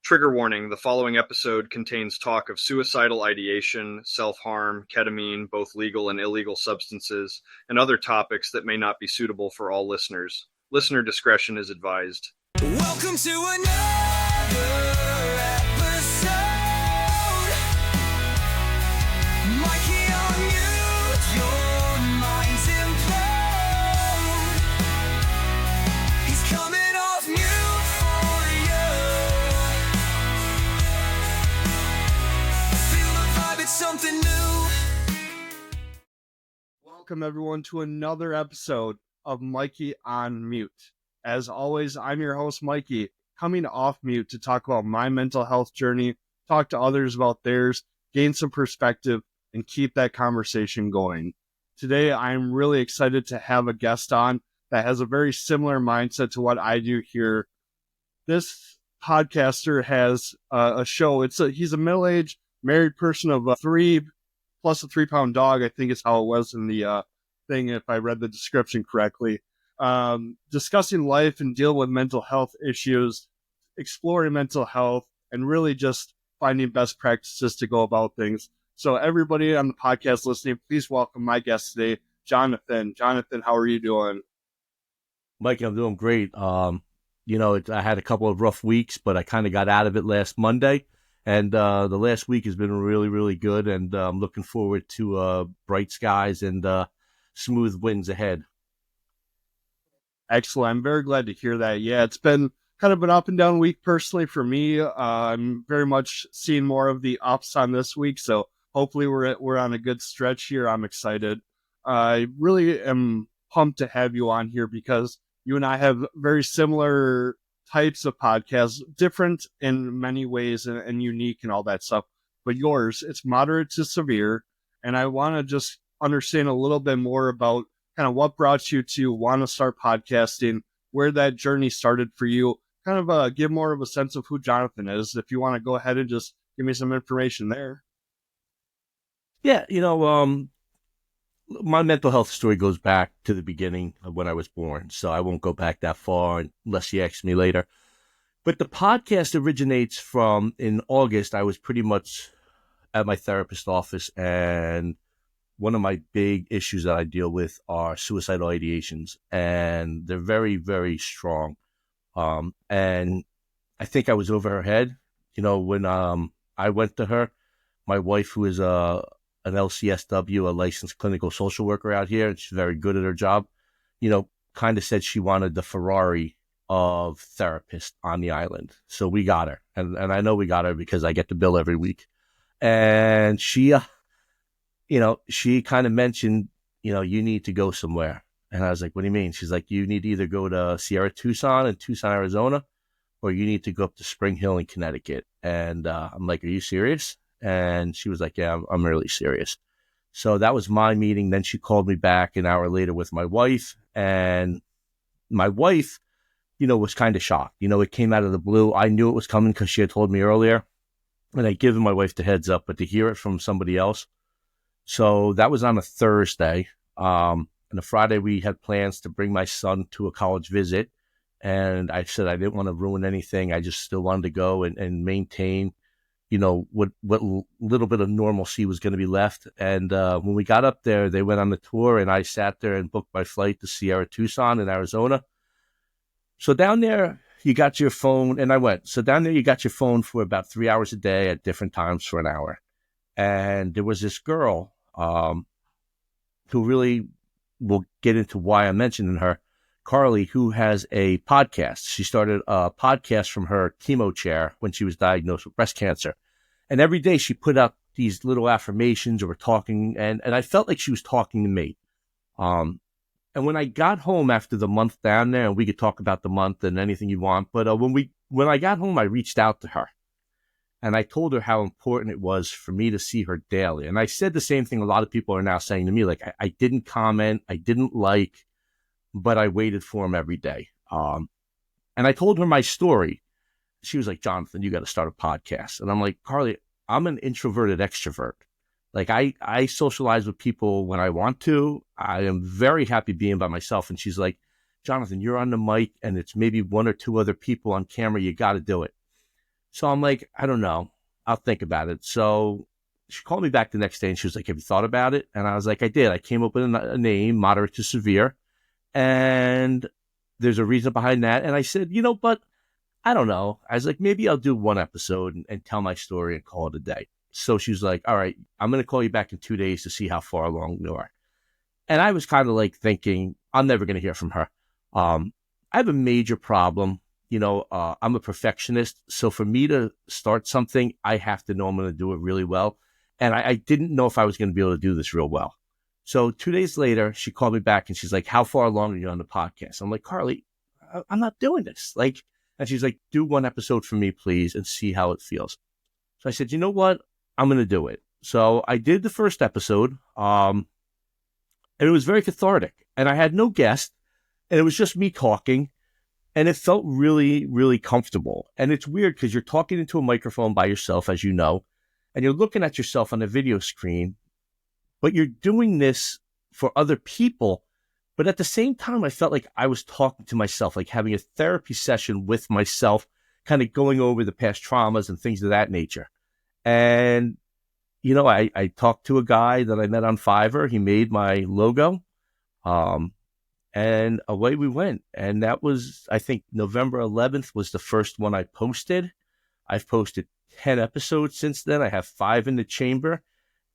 Trigger warning, the following episode contains talk of suicidal ideation, self-harm, ketamine, both legal and illegal substances, and other topics that may not be suitable for all listeners. Listener discretion is advised. Welcome to another episode. Mikey on mute, your mind's implode. He's coming off mute for you. Feel the vibe, it's something new. Welcome everyone to another episode of Mikey on Mute. As always, I'm your host, Mikey, coming off mute to talk about my mental health journey, talk to others about theirs, gain some perspective, and keep that conversation going. Today, I'm really excited to have a guest on that has a very similar mindset to what I do here. This podcaster has a show. He's a middle-aged married person of 3 plus a 3-pound dog, I think is how it was in the thing, if I read the description correctly. Discussing life and dealing with mental health issues, exploring mental health, and really just finding best practices to go about things. So everybody on the podcast listening, please welcome my guest today, Jonathan. Jonathan, how are you doing? Mike, I'm doing great. I had a couple of rough weeks, but I kind of got out of it last Monday. And the last week has been really, really good. And I'm looking forward to bright skies and smooth winds ahead. Excellent. I'm very glad to hear that. Yeah, it's been kind of an up and down week personally for me. I'm very much seeing more of the ups on this week. So hopefully we're on a good stretch here. I'm excited. I really am pumped to have you on here because you and I have very similar types of podcasts, different in many ways and unique and all that stuff. But yours, it's Moderate to Severe. And I want to just understand a little bit more about kind of what brought you to want to start podcasting, where that journey started for you, kind of give more of a sense of who Jonathan is. If you want to go ahead and just give me some information there. Yeah, my mental health story goes back to the beginning of when I was born, so I won't go back that far unless you ask me later. But the podcast originates from, in August, I was pretty much at my therapist's office, and one of my big issues that I deal with are suicidal ideations, and they're very, very strong. And I think I was over her head, when I went to her. My wife, who is an LCSW, a licensed clinical social worker out here, and she's very good at her job, kind of said she wanted the Ferrari of therapists on the island. So we got her, and I know we got her because I get the bill every week. And she kind of mentioned, you need to go somewhere. And I was like, what do you mean? She's like, you need to either go to Sierra Tucson in Tucson, Arizona, or you need to go up to Spring Hill in Connecticut. And I'm like, are you serious? And she was like, yeah, I'm really serious. So that was my meeting. Then she called me back an hour later with my wife. And my wife, was kind of shocked. It came out of the blue. I knew it was coming because she had told me earlier. And I'd given my wife the heads up, but to hear it from somebody else. So that was on a Thursday. And a Friday, we had plans to bring my son to a college visit. And I said I didn't want to ruin anything. I just still wanted to go and maintain, what little bit of normalcy was going to be left. And when we got up there, they went on the tour, and I sat there and booked my flight to Sierra Tucson in Arizona. So down there, you got your phone, and I went. So down there, you got your phone for about 3 hours a day at different times for an hour. And there was this girl who really, will get into why I'm mentioning her, Carly, who has a podcast. She started a podcast from her chemo chair when she was diagnosed with breast cancer. And every day she put out these little affirmations or were talking, and I felt like she was talking to me. And when I got home after the month down there, and we could talk about the month and anything you want, but when I got home, I reached out to her. And I told her how important it was for me to see her daily. And I said the same thing a lot of people are now saying to me, like, I didn't comment, I didn't like, but I waited for him every day. And I told her my story. She was like, Jonathan, you got to start a podcast. And I'm like, Carly, I'm an introverted extrovert. Like I socialize with people when I want to. I am very happy being by myself. And she's like, Jonathan, you're on the mic and it's maybe one or two other people on camera. You got to do it. So I'm like, I don't know. I'll think about it. So she called me back the next day and she was like, have you thought about it? And I was like, I did. I came up with a name, Moderate to Severe. And there's a reason behind that. And I said, but I don't know. I was like, maybe I'll do one episode and tell my story and call it a day. So she was like, all right, I'm going to call you back in 2 days to see how far along you are. And I was kind of like thinking, I'm never going to hear from her. I have a major problem. I'm a perfectionist. So for me to start something, I have to know I'm going to do it really well. And I didn't know if I was going to be able to do this real well. So 2 days later, she called me back and she's like, how far along are you on the podcast? I'm like, Carly, I'm not doing this. And she's like, do one episode for me, please, and see how it feels. So I said, you know what? I'm going to do it. So I did the first episode, and it was very cathartic. And I had no guest, and it was just me talking, and it felt really, really comfortable. And it's weird because you're talking into a microphone by yourself, as you know, and you're looking at yourself on a video screen, but you're doing this for other people. But at the same time, I felt like I was talking to myself, like having a therapy session with myself, kind of going over the past traumas and things of that nature. And, I talked to a guy that I met on Fiverr. He made my logo. And away we went. And that was, I think, November 11th was the first one I posted. I've posted 10 episodes since then. I have 5 in the chamber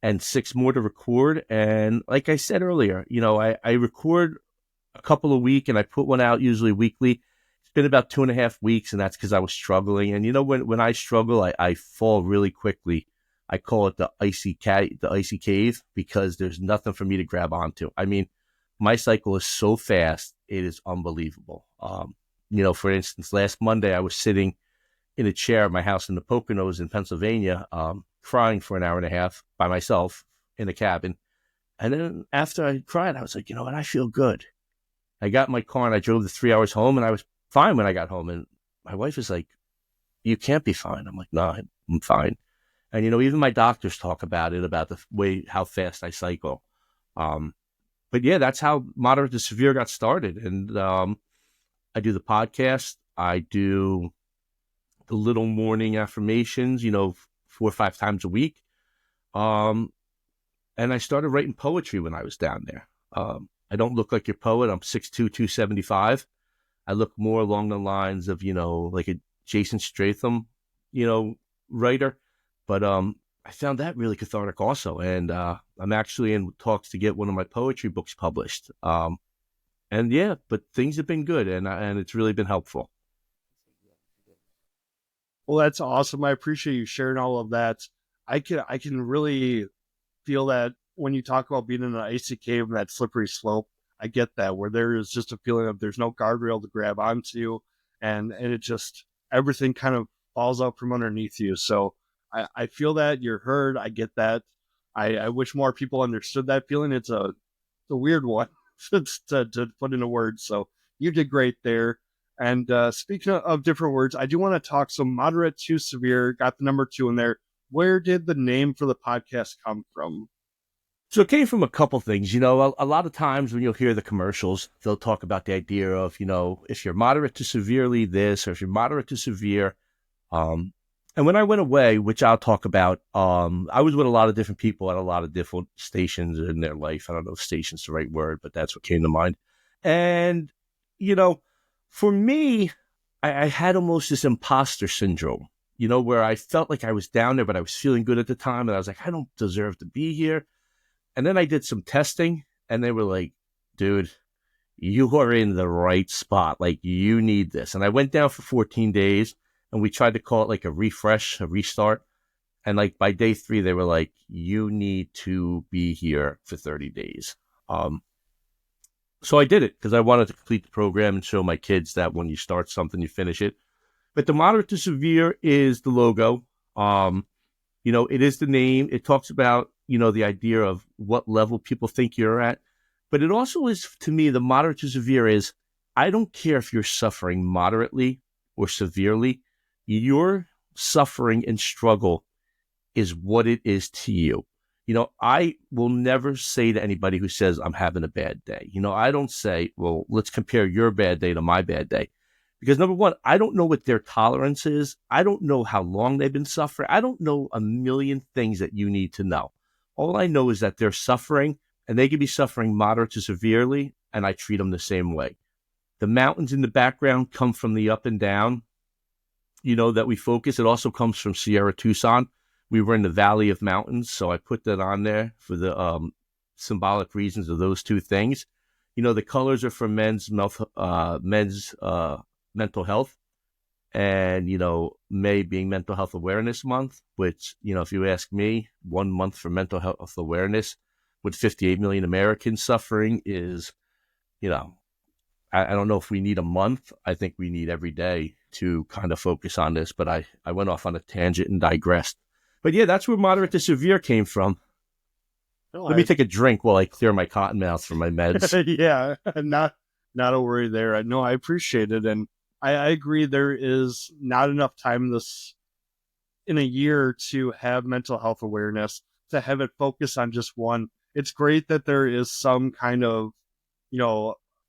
and 6 more to record. And like I said earlier, I record a couple a week and I put one out usually weekly. It's been about 2.5 weeks, and that's because I was struggling. And when I struggle, I fall really quickly. I call it the icy cave, because there's nothing for me to grab onto. I mean, my cycle is so fast, it is unbelievable. For instance, last Monday I was sitting in a chair at my house in the Poconos in Pennsylvania, crying for an hour and a half by myself in a cabin. And then after I cried, I was like, you know what? I feel good. I got in my car and I drove the 3 hours home, and I was fine when I got home. And my wife is like, you can't be fine. I'm like, no, I'm fine. And, even my doctors talk about it, about how fast I cycle. But yeah, that's how Moderate to Severe got started. And I do the podcast. I do the little morning affirmations, 4 or 5 times a week. And I started writing poetry when I was down there. I don't look like your poet. I'm 6'2", 275. I look more along the lines of, like a Jason Statham, writer. But I found that really cathartic also. And I'm actually in talks to get one of my poetry books published. And yeah, but things have been good, and it's really been helpful. Well, that's awesome. I appreciate you sharing all of that. I can really feel that when you talk about being in an icy cave and that slippery slope. I get that, where there is just a feeling of there's no guardrail to grab onto, and it just, everything kind of falls out from underneath you. So I feel that you're heard. I get that. I wish more people understood that feeling. It's a weird one to put into words. So you did great there. And speaking of different words, I do want to talk. So Moderate to Severe, got the number 2 in there. Where did the name for the podcast come from? So it came from a couple things. A lot of times when you'll hear the commercials, they'll talk about the idea of, if you're moderate to severely this, or if you're moderate to severe. And when I went away, which I'll talk about, I was with a lot of different people at a lot of different stations in their life. I don't know if station's the right word, but that's what came to mind. And, for me, I had almost this imposter syndrome, where I felt like I was down there, but I was feeling good at the time. And I was like, I don't deserve to be here. And then I did some testing, and they were like, dude, you are in the right spot. Like, you need this. And I went down for 14 days, and we tried to call it like a refresh, a restart. And like by day 3, they were like, you need to be here for 30 days. So I did it because I wanted to complete the program and show my kids that when you start something, you finish it. But the Moderate to Severe is the logo. It is the name. It talks about, the idea of what level people think you're at. But it also is, to me, the Moderate to Severe is, I don't care if you're suffering moderately or severely. Your suffering and struggle is what it is to you. I will never say to anybody who says I'm having a bad day. I don't say, well, let's compare your bad day to my bad day. Because number one, I don't know what their tolerance is. I don't know how long they've been suffering. I don't know a million things that you need to know. All I know is that they're suffering, and they could be suffering moderate to severely, and I treat them the same way. The mountains in the background come from the up and down, that we focus. It also comes from Sierra Tucson. We were in the Valley of Mountains, so I put that on there for the symbolic reasons of those two things. The colors are for men's mental health, and May being Mental Health Awareness Month, which if you ask me, 1 month for mental health awareness with 58 million Americans suffering is, I don't know if we need a month. I think we need every day to kind of focus on this, but I went off on a tangent and digressed. But yeah, that's where moderate to severe came from. Let me take a drink while I clear my cotton mouth from my meds. Yeah, not a worry there. No, I appreciate it, and I agree. There is not enough time in a year to have mental health awareness, to have it focus on just one. It's great that there is some kind of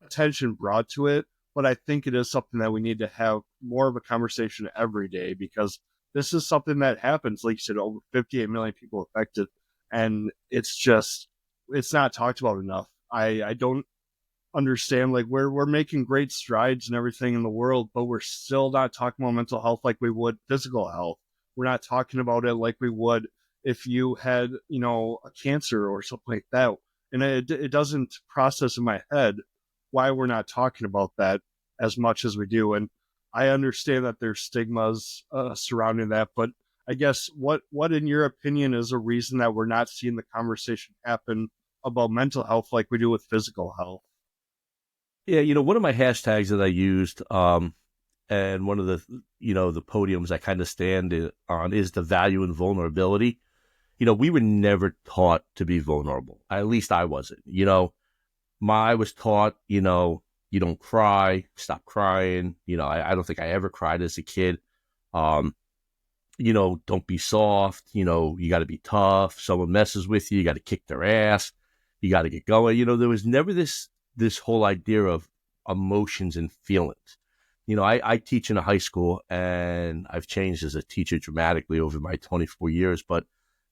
attention brought to it, but I think it is something that we need to have more of a conversation every day, because this is something that happens. Like you said, over 58 million people affected, and it's not talked about enough. I don't understand, like, we're making great strides and everything in the world, but we're still not talking about mental health like we would physical health. We're not talking about it like we would if you had a cancer or something like that. And it doesn't process in my head why we're not talking about that as much as we do. And I understand that there's stigmas surrounding that, but I guess what in your opinion is a reason that we're not seeing the conversation happen about mental health like we do with physical health? Yeah, one of my hashtags that I used, and one of the the podiums I kind of stand on is the value in vulnerability. We were never taught to be vulnerable. At least I wasn't. I was taught, you don't cry, stop crying. I don't think I ever cried as a kid. Don't be soft. You got to be tough. Someone messes with you, you got to kick their ass. You got to get going. There was never this whole idea of emotions and feelings. I teach in a high school, and I've changed as a teacher dramatically over my 24 years. But,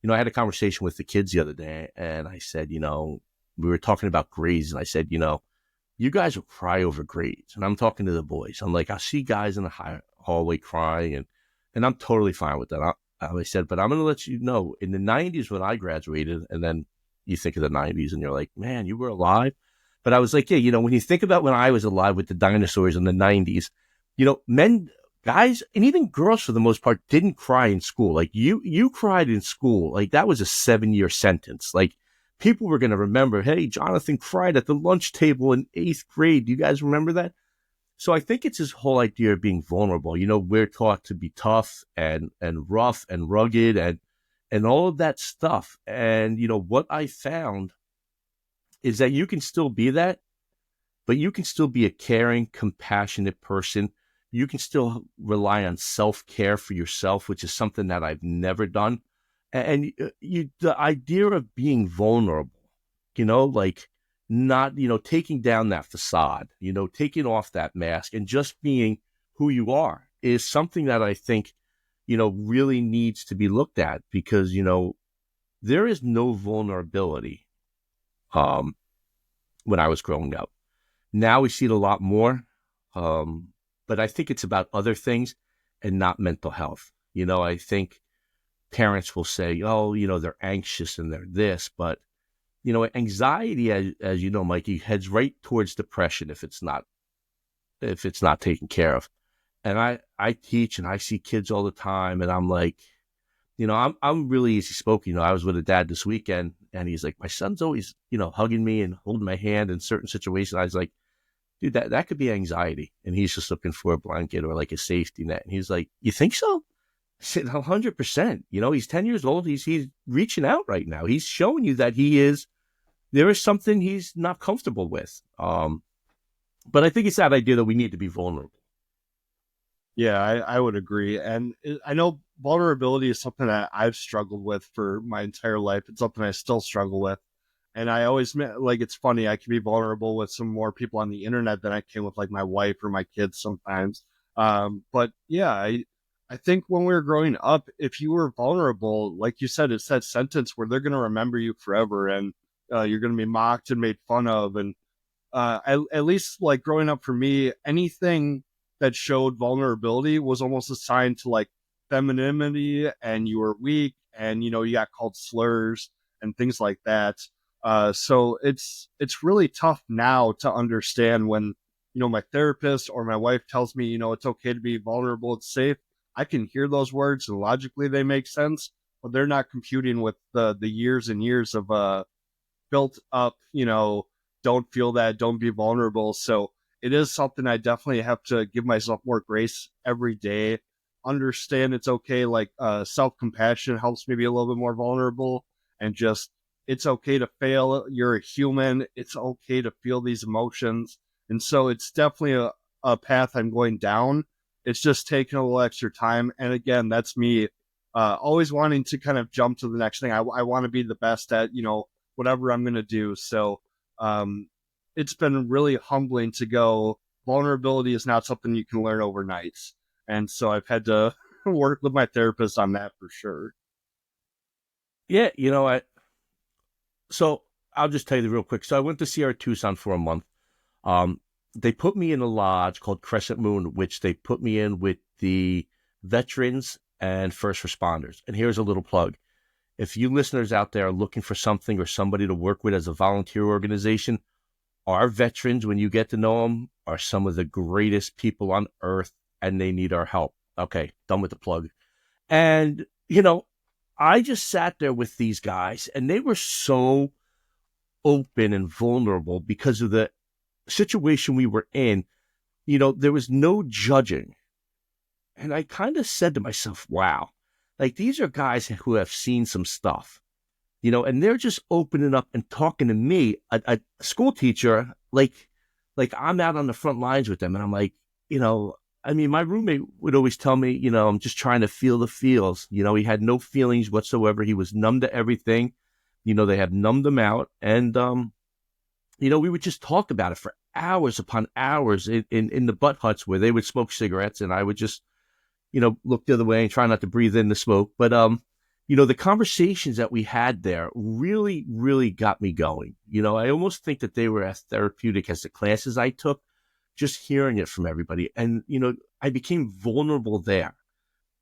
I had a conversation with the kids the other day, and I said, we were talking about grades, and I said, you guys will cry over grades. And I'm talking to the boys. I'm like, I see guys in the hallway crying, and I'm totally fine with that. I said, but I'm going to let you know, in the 90s when I graduated, and then you think of the 90s and you're like, man, you were alive. But I was like, yeah, when you think about when I was alive with the dinosaurs in the 90s, men, guys, and even girls for the most part didn't cry in school. Like you cried in school. Like that was a 7-year sentence. Like people were going to remember, hey, Jonathan cried at the lunch table in 8th grade. Do you guys remember that? So I think it's this whole idea of being vulnerable. We're taught to be tough and rough and rugged and all of that stuff. And, what I found is that you can still be that, but you can still be a caring, compassionate person. You can still rely on self-care for yourself, which is something that I've never done. And the idea of being vulnerable, like not, taking down that facade, taking off that mask and just being who you are is something that I think, really needs to be looked at, because, there is no vulnerability when I was growing up. Now we see it a lot more, but I think it's about other things and not mental health. I think parents will say, oh, they're anxious and they're this, but, anxiety, as you know, Mikey, heads right towards depression if it's not taken care of. And I teach and I see kids all the time, and I'm like, I'm really easy spoken. I was with a dad this weekend, and he's like, my son's always, hugging me and holding my hand in certain situations. I was like, dude, that could be anxiety. And he's just looking for a blanket or like a safety net. And he's like, you think so? I said, 100%. He's 10 years old. He's reaching out right now. He's showing you that there is something he's not comfortable with. But I think it's that idea that we need to be vulnerable. Yeah, I would agree. And I know vulnerability is something that I've struggled with for my entire life. It's something I still struggle with. And I always, like, it's funny, I can be vulnerable with some more people on the internet than I can with, like, my wife or my kids sometimes. But yeah, I think when we were growing up, if you were vulnerable, like you said, it's that sentence where they're going to remember you forever, and you're going to be mocked and made fun of. And at least like growing up for me, anything that showed vulnerability was almost assigned to like femininity, and you were weak, and you got called slurs and things like that. So it's really tough now to understand when my therapist or my wife tells me it's okay to be vulnerable, it's safe. I can hear those words and logically they make sense, but they're not computing with the years and years of built up, don't feel that, don't be vulnerable. So it is something I definitely have to give myself more grace every day. Understand it's okay. Like self compassion helps me be a little bit more vulnerable, and just it's okay to fail. You're a human. It's okay to feel these emotions. And so it's definitely a path I'm going down. It's just taking a little extra time. And again, that's me always wanting to kind of jump to the next thing. I want to be the best at, whatever I'm going to do. So it's been really humbling to go, vulnerability is not something you can learn overnight. And so I've had to work with my therapist on that for sure. Yeah, so I'll just tell you real quick. So I went to Sierra Tucson for a month. They put me in a lodge called Crescent Moon, which they put me in with the veterans and first responders. And here's a little plug. If you listeners out there are looking for something or somebody to work with as a volunteer organization, our veterans, when you get to know them, are some of the greatest people on earth, and they need our help. Okay, done with the plug. And, I just sat there with these guys, and they were so open and vulnerable because of the situation we were in. There was no judging. And I kind of said to myself, wow, like these are guys who have seen some stuff, and they're just opening up and talking to me, a school teacher, like I'm out on the front lines with them. And I'm like, my roommate would always tell me, I'm just trying to feel the feels. He had no feelings whatsoever. He was numb to everything. They had numbed him out. And, we would just talk about it for hours upon hours in the butt huts where they would smoke cigarettes, and I would just, look the other way and try not to breathe in the smoke. But, the conversations that we had there really, really got me going. I almost think that they were as therapeutic as the classes I took, just hearing it from everybody. And, I became vulnerable there.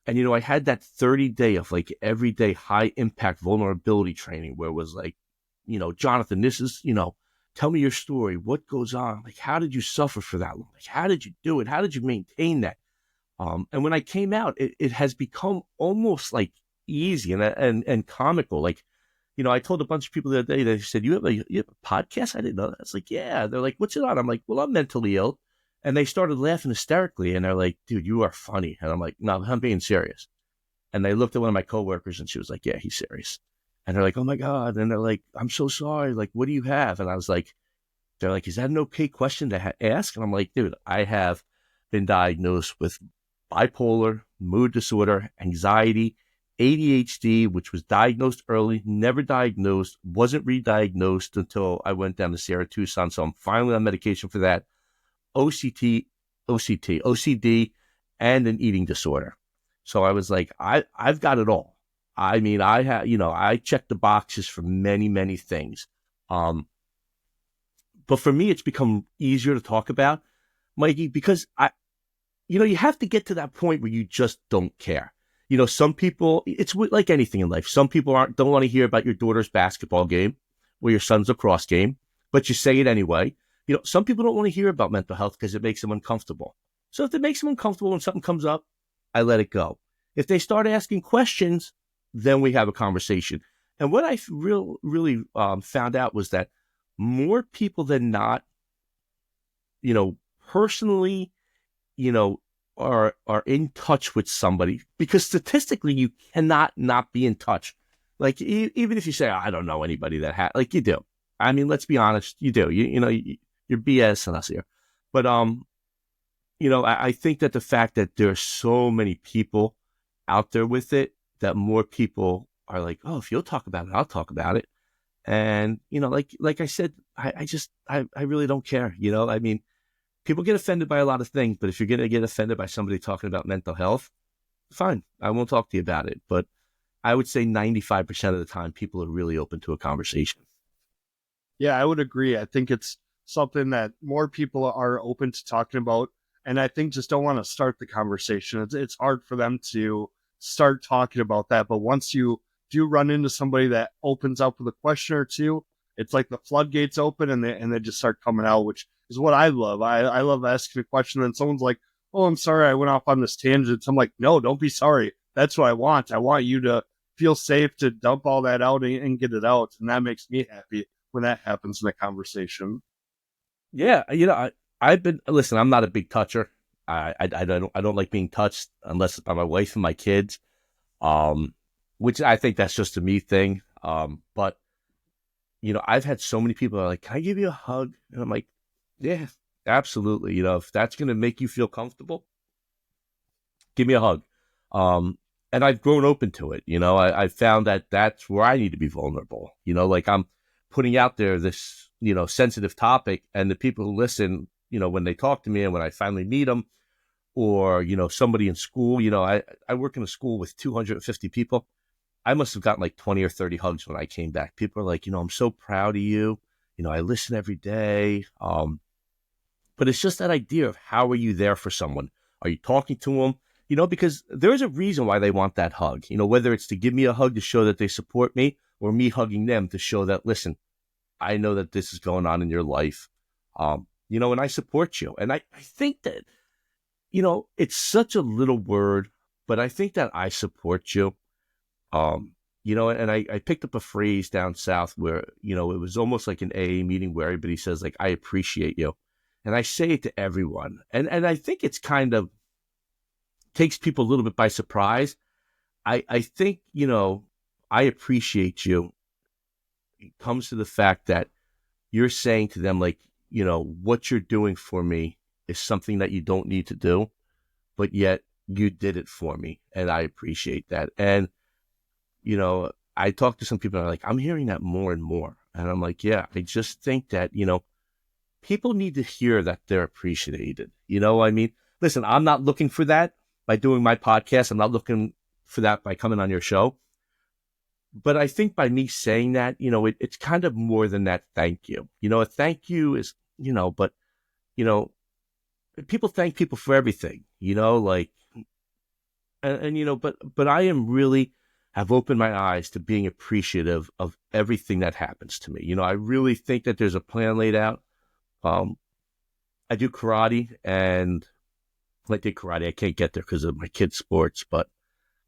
And, I had that 30-day of like everyday high impact vulnerability training where it was like, Jonathan, this is, tell me your story. What goes on? Like, how did you suffer for that long? Like, how did you do it? How did you maintain that? And when I came out, it has become almost like easy and comical. Like, I told a bunch of people the other day, they said, you have a podcast? I didn't know that. I was like, yeah. They're like, what's it on? I'm like, well, I'm mentally ill. And they started laughing hysterically. And they're like, dude, you are funny. And I'm like, no, I'm being serious. And they looked at one of my coworkers and she was like, yeah, he's serious. And they're like, oh my God. And they're like, I'm so sorry. Like, what do you have? And I was like, they're like, is that an okay question to ask? And I'm like, dude, I have been diagnosed with bipolar, mood disorder, anxiety, ADHD, which was diagnosed early, never diagnosed, wasn't re-diagnosed until I went down to Sierra Tucson. So I'm finally on medication for that. OCD, and an eating disorder. So I was like, I've got it all. I mean, I checked the boxes for many, many things. But for me, it's become easier to talk about, Mikey, because you have to get to that point where you just don't care. Some people, it's like anything in life. Some people don't want to hear about your daughter's basketball game or your son's lacrosse game, but you say it anyway. Some people don't want to hear about mental health because it makes them uncomfortable. So if it makes them uncomfortable when something comes up, I let it go. If they start asking questions, then we have a conversation. And what I really found out was that more people than not, personally, are in touch with somebody, because statistically you cannot not be in touch. Like even if you say, oh, I don't know anybody that like you do. I mean, let's be honest, you do. You're BS and us here. But I think that the fact that there are so many people out there with it, that more people are like, oh, if you'll talk about it, I'll talk about it. And like I said, I really don't care. I mean, people get offended by a lot of things, but if you're going to get offended by somebody talking about mental health, fine, I won't talk to you about it. But I would say 95% of the time, people are really open to a conversation. Yeah, I would agree. I think it's something that more people are open to talking about, and I think just don't want to start the conversation. It's hard for them to start talking about that. But once you do run into somebody that opens up with a question or two, it's like the floodgates open and they just start coming out, which is what I love. I love asking a question and someone's like, "Oh, I'm sorry, I went off on this tangent." So I'm like, "No, don't be sorry. That's what I want. I want you to feel safe to dump all that out and get it out, and that makes me happy when that happens in a conversation." Yeah, I've been listen. I'm not a big toucher. I don't like being touched unless it's by my wife and my kids. Which I think that's just a me thing. But I've had so many people are like, "Can I give you a hug?" And I'm like, "Yeah, absolutely. If that's gonna make you feel comfortable, give me a hug." And I've grown open to it. I've found that that's where I need to be vulnerable. Like I'm putting out there this, sensitive topic, and the people who listen, when they talk to me and when I finally meet them, or, somebody in school, I work in a school with 250 people. I must have gotten like 20 or 30 hugs when I came back. People are like, "I'm so proud of you. I listen every day." But it's just that idea of how are you there for someone? Are you talking to them? Because there's a reason why they want that hug, whether it's to give me a hug to show that they support me or me hugging them to show that, listen, I know that this is going on in your life, and I support you. And I think that, it's such a little word, but I think that I support you. And I picked up a phrase down south where, it was almost like an AA meeting where everybody says, like, "I appreciate you." And I say it to everyone. And I think it's kind of takes people a little bit by surprise. I think, I appreciate you. It comes to the fact that you're saying to them, like, what you're doing for me is something that you don't need to do, but yet you did it for me. And I appreciate that. And, I talk to some people and are like, "I'm hearing that more and more." And I'm like, yeah, I just think that, people need to hear that they're appreciated. I mean, listen, I'm not looking for that by doing my podcast. I'm not looking for that by coming on your show. But I think by me saying that, it's kind of more than that thank you. A thank you is, but, people thank people for everything, like, but I am really have opened my eyes to being appreciative of everything that happens to me. I really think that there's a plan laid out. I do karate, and I did karate. I can't get there because of my kids' sports, but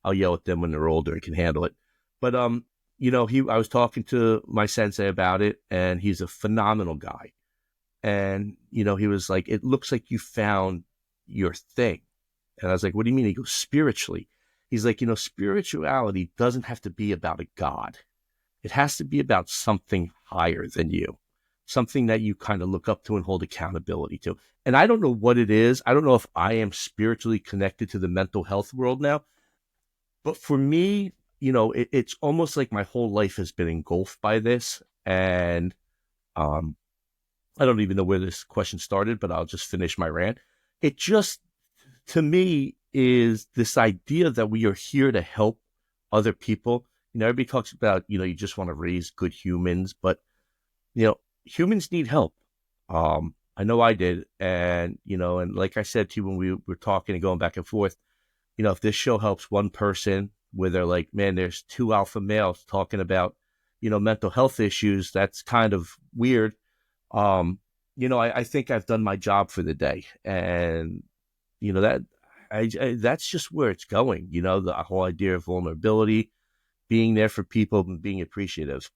I'll yell at them when they're older and can handle it. But I was talking to my sensei about it, and he's a phenomenal guy. And he was like, "It looks like you found your thing." And I was like, "What do you mean?" He goes, "Spiritually." He's like, spirituality doesn't have to be about a god. It has to be about something higher than you, something that you kind of look up to and hold accountability to. And I don't know what it is. I don't know if I am spiritually connected to the mental health world now, but for me, it's almost like my whole life has been engulfed by this. And I don't even know where this question started, but I'll just finish my rant. It just, to me, is this idea that we are here to help other people. Everybody talks about, you just want to raise good humans, but, humans need help. I know I did. And, and like I said to you when we were talking and going back and forth, if this show helps one person where they're like, "Man, there's two alpha males talking about, mental health issues," that's kind of weird. I think I've done my job for the day. And, that that's just where it's going, the whole idea of vulnerability, being there for people and being appreciative.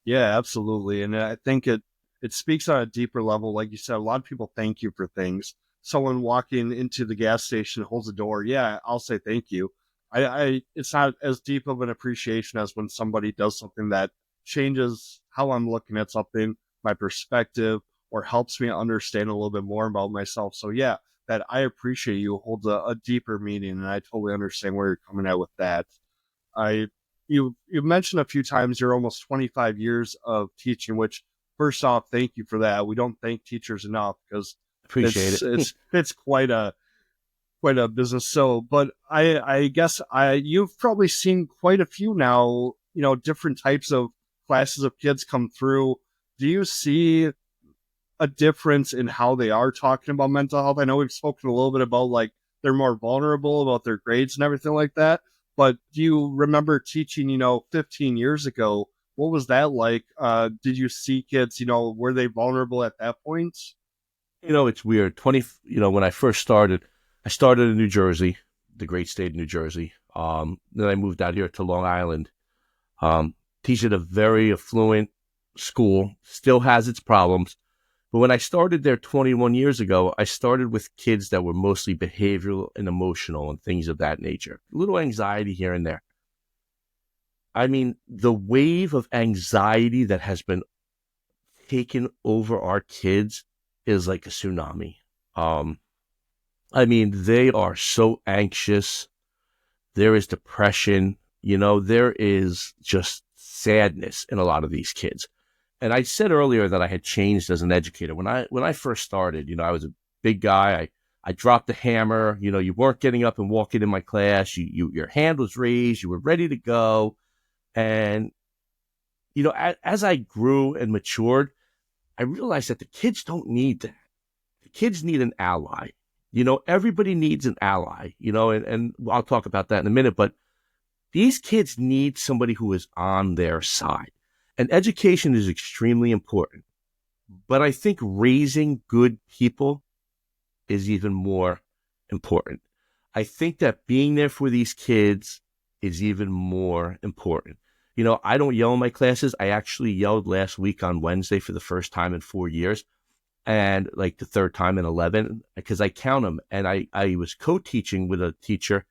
Yeah, absolutely. And I think it speaks on a deeper level. Like you said, a lot of people thank you for things. Someone walking into the gas station holds a door. Yeah, I'll say thank you. It's not as deep of an appreciation as when somebody does something that changes how I'm looking at something, my perspective, or helps me understand a little bit more about myself. So yeah, that "I appreciate you" holds a deeper meaning, and I totally understand where you're coming at with that. I you mentioned a few times you're almost 25 years of teaching, which first off, thank you for that. We don't thank teachers enough because Appreciate it. it's quite a business. So, but I guess you've probably seen quite a few now, different types of classes of kids come through. Do you see a difference in how they are talking about mental health? I know we've spoken a little bit about like they're more vulnerable about their grades and everything like that. But do you remember teaching, 15 years ago? What was that like? Did you see kids, were they vulnerable at that point? It's weird. When I first started, I started in New Jersey, the great state of New Jersey. Then I moved out here to Long Island. Teach at a very affluent school, still has its problems. But when I started there 21 years ago, I started with kids that were mostly behavioral and emotional and things of that nature. A little anxiety here and there. I mean, the wave of anxiety that has been taken over our kids is like a tsunami. I mean, they are so anxious. There is depression. There is just sadness in a lot of these kids. And I said earlier that I had changed as an educator. When I first started, I was a big guy. I dropped the hammer. You weren't getting up and walking in my class. Your hand was raised. You were ready to go. And, as I grew and matured, I realized that the kids don't need that. The kids need an ally. Everybody needs an ally, and I'll talk about that in a minute. But these kids need somebody who is on their side. And education is extremely important. But I think raising good people is even more important. I think that being there for these kids is even more important. I don't yell in my classes. I actually yelled last week on Wednesday for the first time in 4 years, and like the third time in 11, because I count them. And I was co-teaching with a teacher,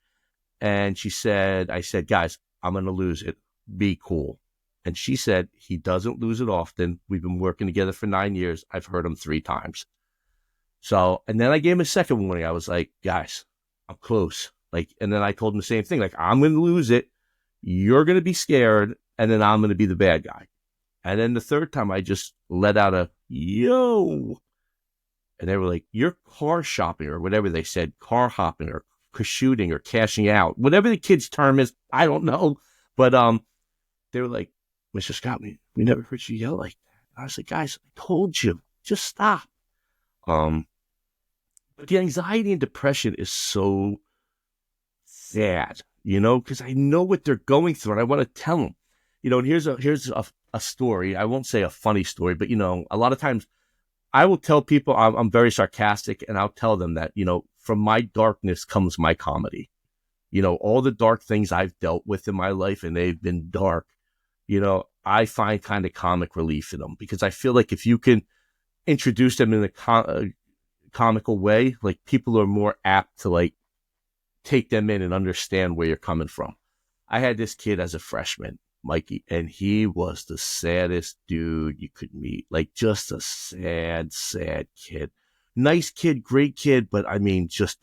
and I said, guys, I'm going to lose it. Be cool. And she said, he doesn't lose it often. We've been working together for 9 years. I've heard him 3 times. So, and then I gave him a second warning. I was like, guys, I'm close. And then I told him the same thing. I'm going to lose it. You're going to be scared. And then I'm going to be the bad guy. And then the third time I just let out a, yo. And they were like, you're car shopping, or whatever they said, car hopping or shooting or cashing out, whatever the kid's term is. I don't know. But, they were like, Mr. Scott, we never heard you yell like that. I was like, guys, I told you, just stop. But the anxiety and depression is so sad, because I know what they're going through and I want to tell them, and here's a story. I won't say a funny story, but a lot of times I will tell people I'm very sarcastic, and I'll tell them that, from my darkness comes my comedy. All the dark things I've dealt with in my life, and they've been dark, I find kind of comic relief in them, because I feel like if you can introduce them in a comical way, people are more apt to take them in and understand where you're coming from. I had this kid as a freshman, Mikey, and he was the saddest dude you could meet. Just a sad, sad kid. Nice kid, great kid, but I mean, just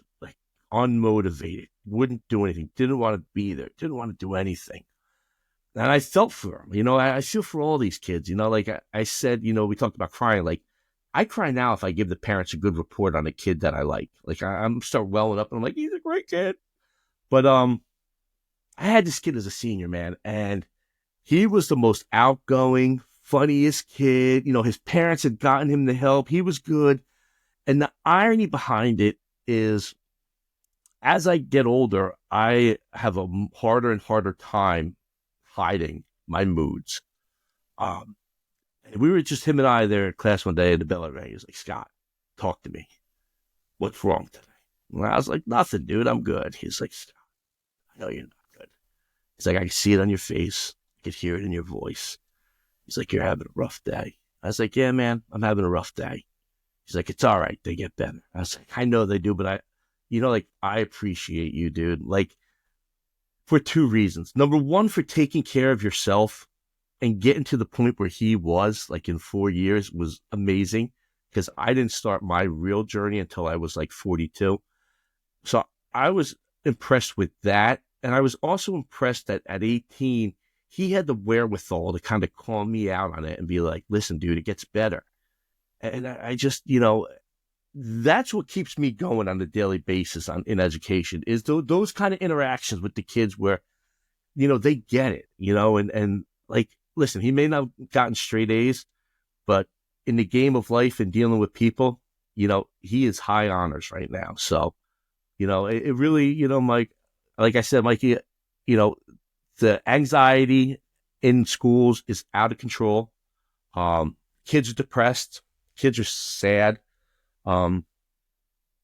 unmotivated, wouldn't do anything, didn't want to be there, didn't want to do anything. And I felt for him. I feel for all these kids. I said, we talked about crying. I cry now if I give the parents a good report on a kid that I like. I'm start welling up, and I'm like, he's a great kid. But I had this kid as a senior, man, and he was the most outgoing, funniest kid. His parents had gotten him the help. He was good. And the irony behind it is, as I get older, I have a harder and harder time hiding my moods. And we were just him and I there in class one day, and the bell rang. He was like, Scott, talk to me. What's wrong today? And I was like, nothing, dude. I'm good. He's like, Scott, I know you're not good. He's like, I can see it on your face. I can hear it in your voice. He's like, you're having a rough day. I was like, yeah, man, I'm having a rough day. He's like, it's all right. They get better. I was like, I know they do, but I appreciate you, dude. For 2 reasons. Number one, for taking care of yourself and getting to the point where he was, in 4 years, was amazing, because I didn't start my real journey until I was 42. So I was impressed with that. And I was also impressed that at 18, he had the wherewithal to kind of call me out on it and be like, listen, dude, it gets better. And I just, that's what keeps me going on a daily basis in education is those kind of interactions with the kids where, they get it, and like, listen, he may not have gotten straight A's, but in the game of life and dealing with people, he is high honors right now. So, it really, Mike, like I said, Mikey, the anxiety in schools is out of control. Kids are depressed. Kids are sad. And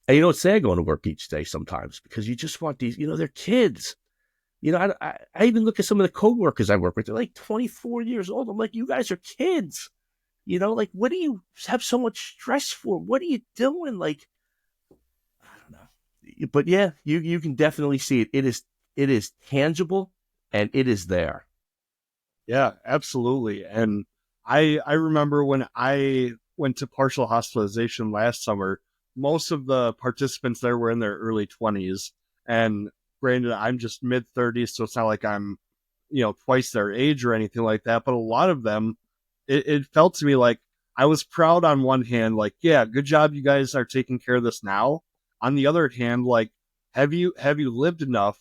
it's sad going to work each day sometimes because you just want these, they're kids. I even look at some of the coworkers I work with. They're like 24 years old. I'm like, you guys are kids. Like, what do you have so much stress for? What are you doing? Like, I don't know. But yeah, you can definitely see it. It is tangible and it is there. Yeah, absolutely. And I remember when I went to partial hospitalization last summer, most of the participants there were in their early 20s. And granted, I'm just mid 30s, so it's not like I'm, twice their age or anything like that. But a lot of them, it felt to me like I was proud on one hand, like, yeah, good job, you guys are taking care of this now. On the other hand, like, have you lived enough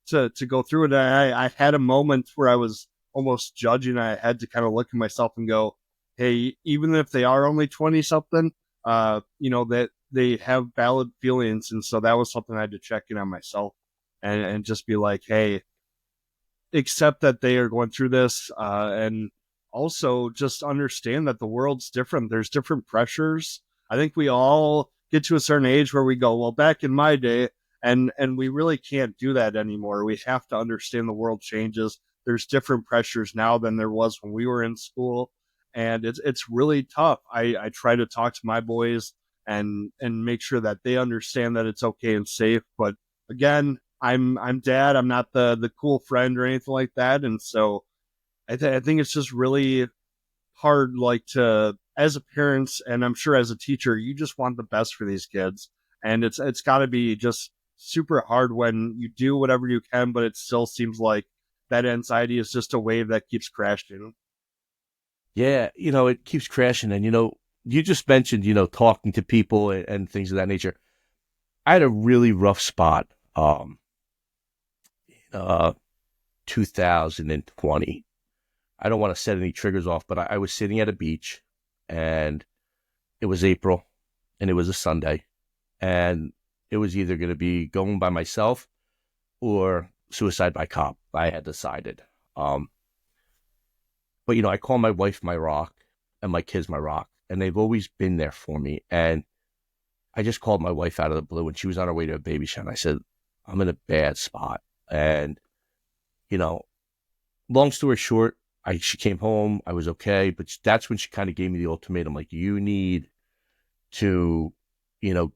to go through it? And I had a moment where I was almost judging. I had to kind of look at myself and go, hey, even if they are only 20 something, that they have valid feelings. And so that was something I had to check in on myself and just be like, hey, accept that they are going through this. And also just understand that the world's different. There's different pressures. I think we all get to a certain age where we go, well, back in my day, and we really can't do that anymore. We have to understand the world changes. There's different pressures now than there was when we were in school. And it's really tough. I try to talk to my boys and make sure that they understand that it's okay and safe. But again, I'm dad. I'm not the cool friend or anything like that. And so I think it's just really hard, like, to, as a parent, and I'm sure as a teacher, you just want the best for these kids. And it's got to be just super hard when you do whatever you can, but it still seems like that anxiety is just a wave that keeps crashing. Yeah, it keeps crashing. And, you just mentioned, talking to people and things of that nature. I had a really rough spot, 2020. I don't want to set any triggers off, but I was sitting at a beach and it was April and it was a Sunday and it was either going to be going by myself or suicide by cop. I had decided. But, I call my wife my rock and my kids my rock, and they've always been there for me. And I just called my wife out of the blue, and she was on her way to a baby shower. And I said, I'm in a bad spot. And, long story short, she came home. I was okay. But that's when she kind of gave me the ultimatum, like, you need to,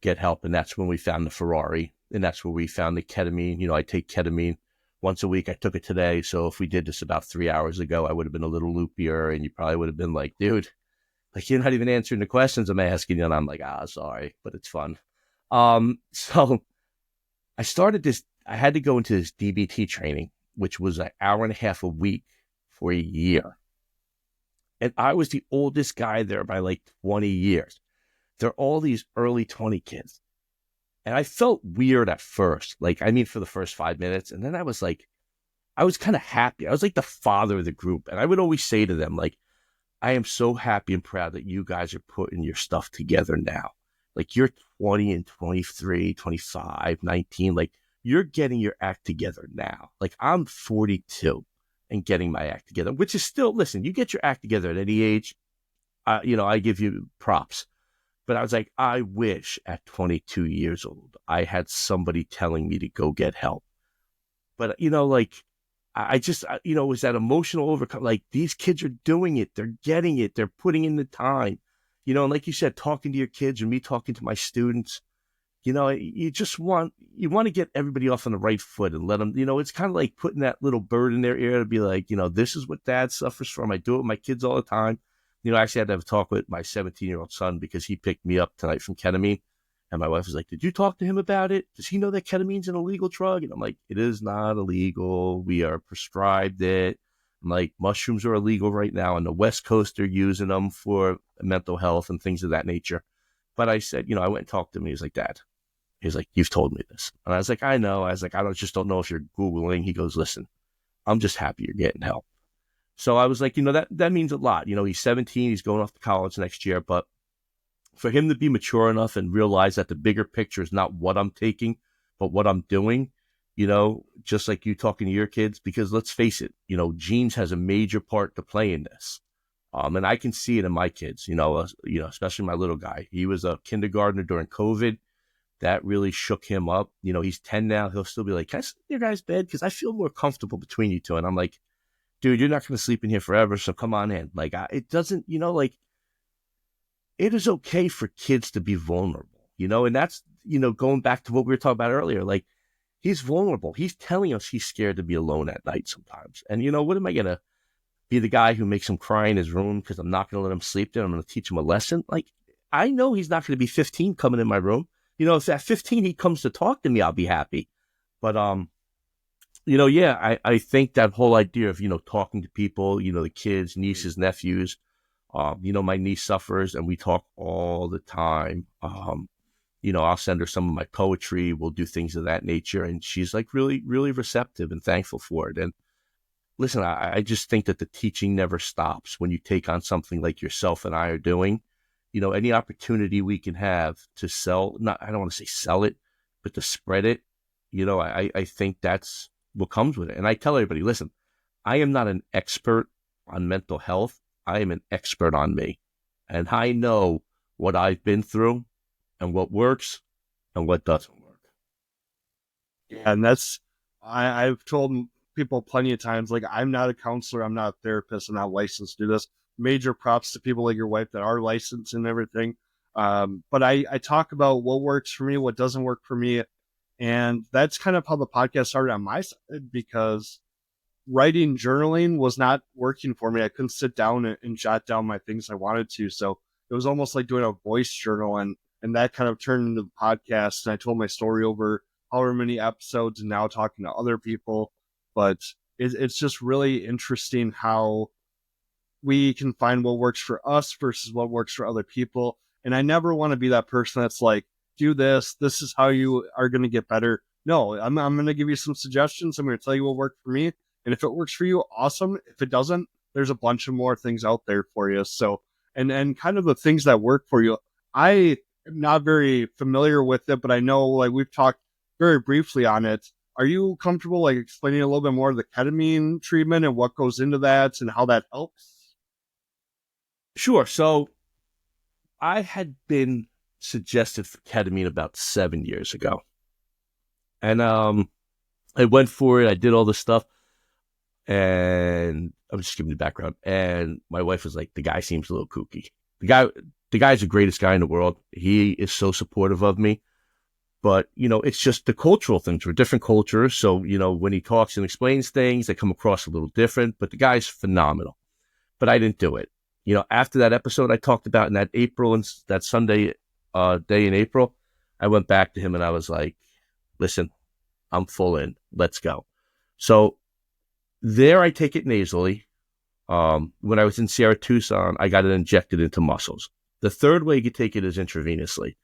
get help. And that's when we found the Ferrari. And that's where we found the ketamine. I take ketamine once a week. I took it today. So if we did this about 3 hours ago, I would have been a little loopier. And you probably would have been like, dude, like, you're not even answering the questions I'm asking you. And I'm like, sorry, but it's fun. So I started this. I had to go into this DBT training, which was an hour and a half a week for a year. And I was the oldest guy there by like 20 years. They're all these early 20 kids. And I felt weird at first, for the first 5 minutes. And then I was kind of happy. I was like the father of the group. And I would always say to them, like, I am so happy and proud that you guys are putting your stuff together now. Like, you're 20 and 23, 25, 19. Like, you're getting your act together now. Like, I'm 42 and getting my act together, which is still, listen, you get your act together at any age. I give you props. But I was like, I wish at 22 years old, I had somebody telling me to go get help. But, I just, it was that emotional overcome. Like, these kids are doing it. They're getting it. They're putting in the time. And like you said, talking to your kids or me talking to my students, you want to get everybody off on the right foot and let them, it's kind of like putting that little bird in their ear to be like, this is what dad suffers from. I do it with my kids all the time. I actually had to have a talk with my 17-year-old son because he picked me up tonight from ketamine. And my wife was like, did you talk to him about it? Does he know that ketamine's an illegal drug? And I'm like, it is not illegal. We are prescribed it. Like, mushrooms are illegal right now. On the West Coast, they're using them for mental health and things of that nature. But I said, I went and talked to him. He was like, Dad, he's like, you've told me this. And I was like, I know. I was like, just don't know if you're Googling. He goes, listen, I'm just happy you're getting help. So I was like, that means a lot. He's 17. He's going off to college next year. But for him to be mature enough and realize that the bigger picture is not what I'm taking, but what I'm doing, just like you talking to your kids, because let's face it, genes has a major part to play in this. And I can see it in my kids, especially my little guy. He was a kindergartner during COVID. That really shook him up. He's 10 now. He'll still be like, can I sleep in your guys' bed? Because I feel more comfortable between you two. And I'm like, dude, you're not going to sleep in here forever. So come on in. Like, it doesn't, it is okay for kids to be vulnerable, and that's, going back to what we were talking about earlier. Like, he's vulnerable. He's telling us he's scared to be alone at night sometimes. And, what am I going to be, the guy who makes him cry in his room because I'm not going to let him sleep there? I'm going to teach him a lesson. Like, I know he's not going to be 15 coming in my room. If at 15 he comes to talk to me, I'll be happy. But, I think that whole idea of, talking to people, the kids, nieces, nephews, my niece suffers and we talk all the time. I'll send her some of my poetry. We'll do things of that nature. And she's like really, really receptive and thankful for it. And listen, I just think that the teaching never stops when you take on something like yourself and I are doing. Any opportunity we can have to sell, I don't want to say sell it, but to spread it, I think that's what comes with it. And I tell everybody, listen, I am not an expert on mental health. I am an expert on me. And I know what I've been through and what works and what doesn't work. Yeah, and that's, I've told people plenty of times, like, I'm not a counselor, I'm not a therapist, I'm not licensed to do this. Major props to people like your wife that are licensed and everything. But I talk about what works for me, what doesn't work for me. And that's kind of how the podcast started on my side, because writing, journaling was not working for me. I couldn't sit down and jot down my things I wanted to. So it was almost like doing a voice journal, and that kind of turned into the podcast. And I told my story over however many episodes and now talking to other people. But it's just really interesting how we can find what works for us versus what works for other people. And I never want to be that person that's like, do this. This is how you are going to get better. No, I'm going to give you some suggestions. I'm going to tell you what worked for me. And if it works for you, awesome. If it doesn't, there's a bunch of more things out there for you. So, and kind of the things that work for you, I am not very familiar with it, but I know, like, we've talked very briefly on it. Are you comfortable, like, explaining a little bit more of the ketamine treatment and what goes into that and how that helps? Sure. So I had been suggested for ketamine about 7 years ago. And I went for it. I did all this stuff. And I'm just giving you the background. And my wife was like, the guy seems a little kooky. The guy's the greatest guy in the world. He is so supportive of me. But, it's just the cultural things. We're different cultures. So, when he talks and explains things, they come across a little different. But the guy's phenomenal. But I didn't do it. After that episode I talked about in that April and that Sunday day in April, I went back to him and I was like, listen, I'm full in. Let's go. So there I take it nasally. When I was in Sierra Tucson, I got it injected into muscles. The third way you could take it is intravenously.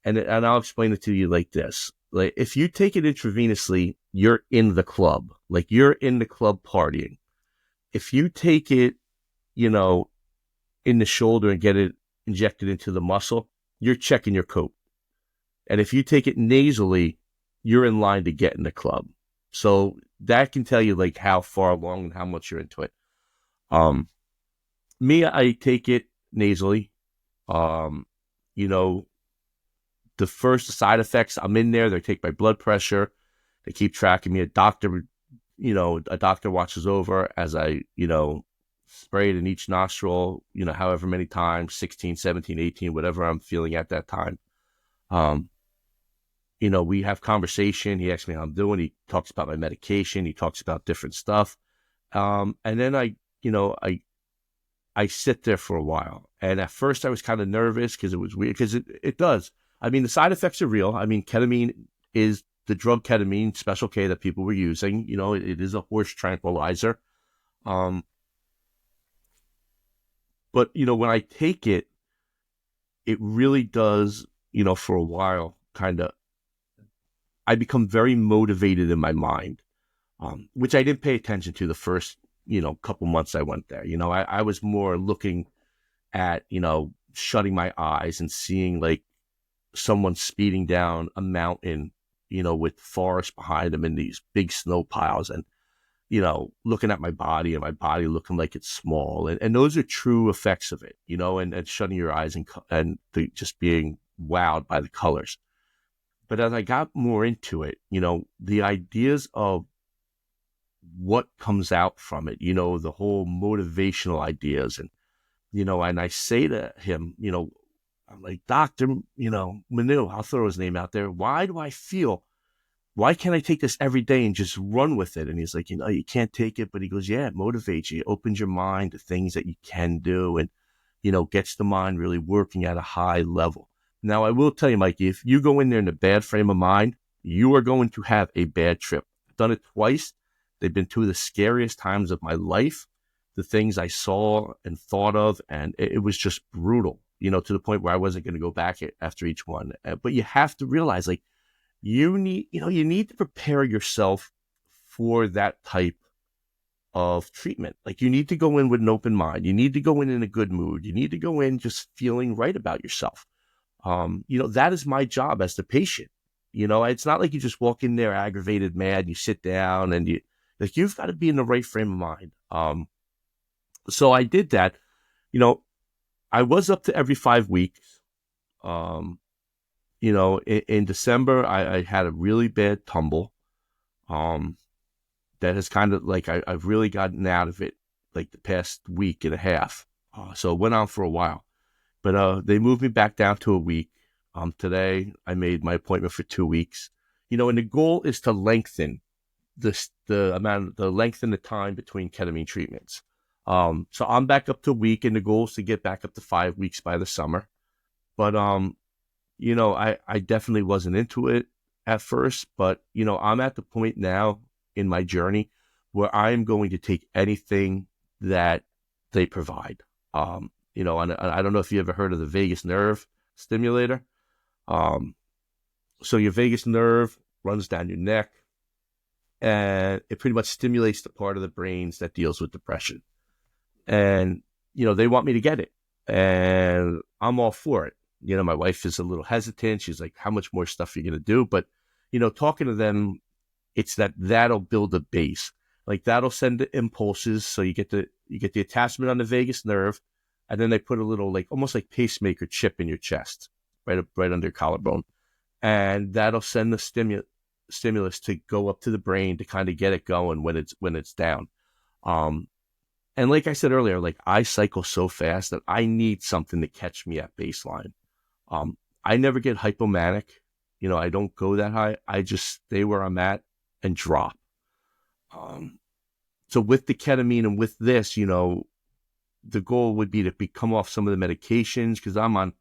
And I'll explain it to you like this. Like, if you take it intravenously, you're in the club. Like, you're in the club partying. If you take it, in the shoulder and get it injected into the muscle, you're checking your coat. And if you take it nasally, you're in line to get in the club. So that can tell you, like, how far along and how much you're into it. Me, I take it nasally. The first side effects, I'm in there. They take my blood pressure. They keep tracking me. A doctor watches over as I, spray it in each nostril, however many times, 16, 17, 18, whatever I'm feeling at that time. We have conversation. He asks me how I'm doing. He talks about my medication. He talks about different stuff. And then I sit there for a while. And at first I was kind of nervous because it was weird, because it does. I mean, the side effects are real. I mean, ketamine is the drug ketamine, Special K, that people were using. It is a horse tranquilizer. Um, but, when I take it, it really does, for a while, kind of, I become very motivated in my mind, which I didn't pay attention to the first, couple months I went there. I was more looking at, shutting my eyes and seeing like someone speeding down a mountain, with forest behind them and these big snow piles, and, looking at my body and my body looking like it's small. And those are true effects of it, and shutting your eyes and just being wowed by the colors. But as I got more into it, the ideas of what comes out from it, the whole motivational ideas. And I say to him, I'm like, Dr. Manu, I'll throw his name out there. Why can't I take this every day and just run with it? And he's like, you can't take it. But he goes, yeah, it motivates you. It opens your mind to things that you can do and, gets the mind really working at a high level. Now, I will tell you, Mikey, if you go in there in a bad frame of mind, you are going to have a bad trip. I've done it twice. They've been two of the scariest times of my life. The things I saw and thought of, and it was just brutal, to the point where I wasn't going to go back after each one. But you have to realize, like, you need to prepare yourself for that type of treatment. Like, you need to go in with an open mind. You need to go in a good mood. You need to go in just feeling right about yourself. That is my job as the patient. It's not like you just walk in there aggravated, mad, and you sit down and you've got to be in the right frame of mind. So I did that. I was up to every 5 weeks. In December, I had a really bad tumble. That has kind of like, I've really gotten out of it like the past week and a half. So it went on for a while, but they moved me back down to a week. Today I made my appointment for 2 weeks, and the goal is to lengthen lengthen the time between ketamine treatments. So I'm back up to a week, and the goal is to get back up to 5 weeks by the summer. But, I definitely wasn't into it at first, but, I'm at the point now in my journey where I'm going to take anything that they provide. And I don't know if you ever heard of the vagus nerve stimulator. So your vagus nerve runs down your neck, and it pretty much stimulates the part of the brains that deals with depression. And, they want me to get it, and I'm all for it. My wife is a little hesitant. She's like, how much more stuff are you going to do? But, talking to them, it's that'll build a base. Like, that'll send the impulses. So you get the attachment on the vagus nerve, and then they put a little, like, almost like pacemaker chip in your chest, right under your collarbone. And that'll send the stimulus to go up to the brain to kind of get it going when it's down. And like I said earlier, like, I cycle so fast that I need something to catch me at baseline. I never get hypomanic. I don't go that high. I just stay where I'm at and drop. So with the ketamine and with this, the goal would be to come off some of the medications, because I'm on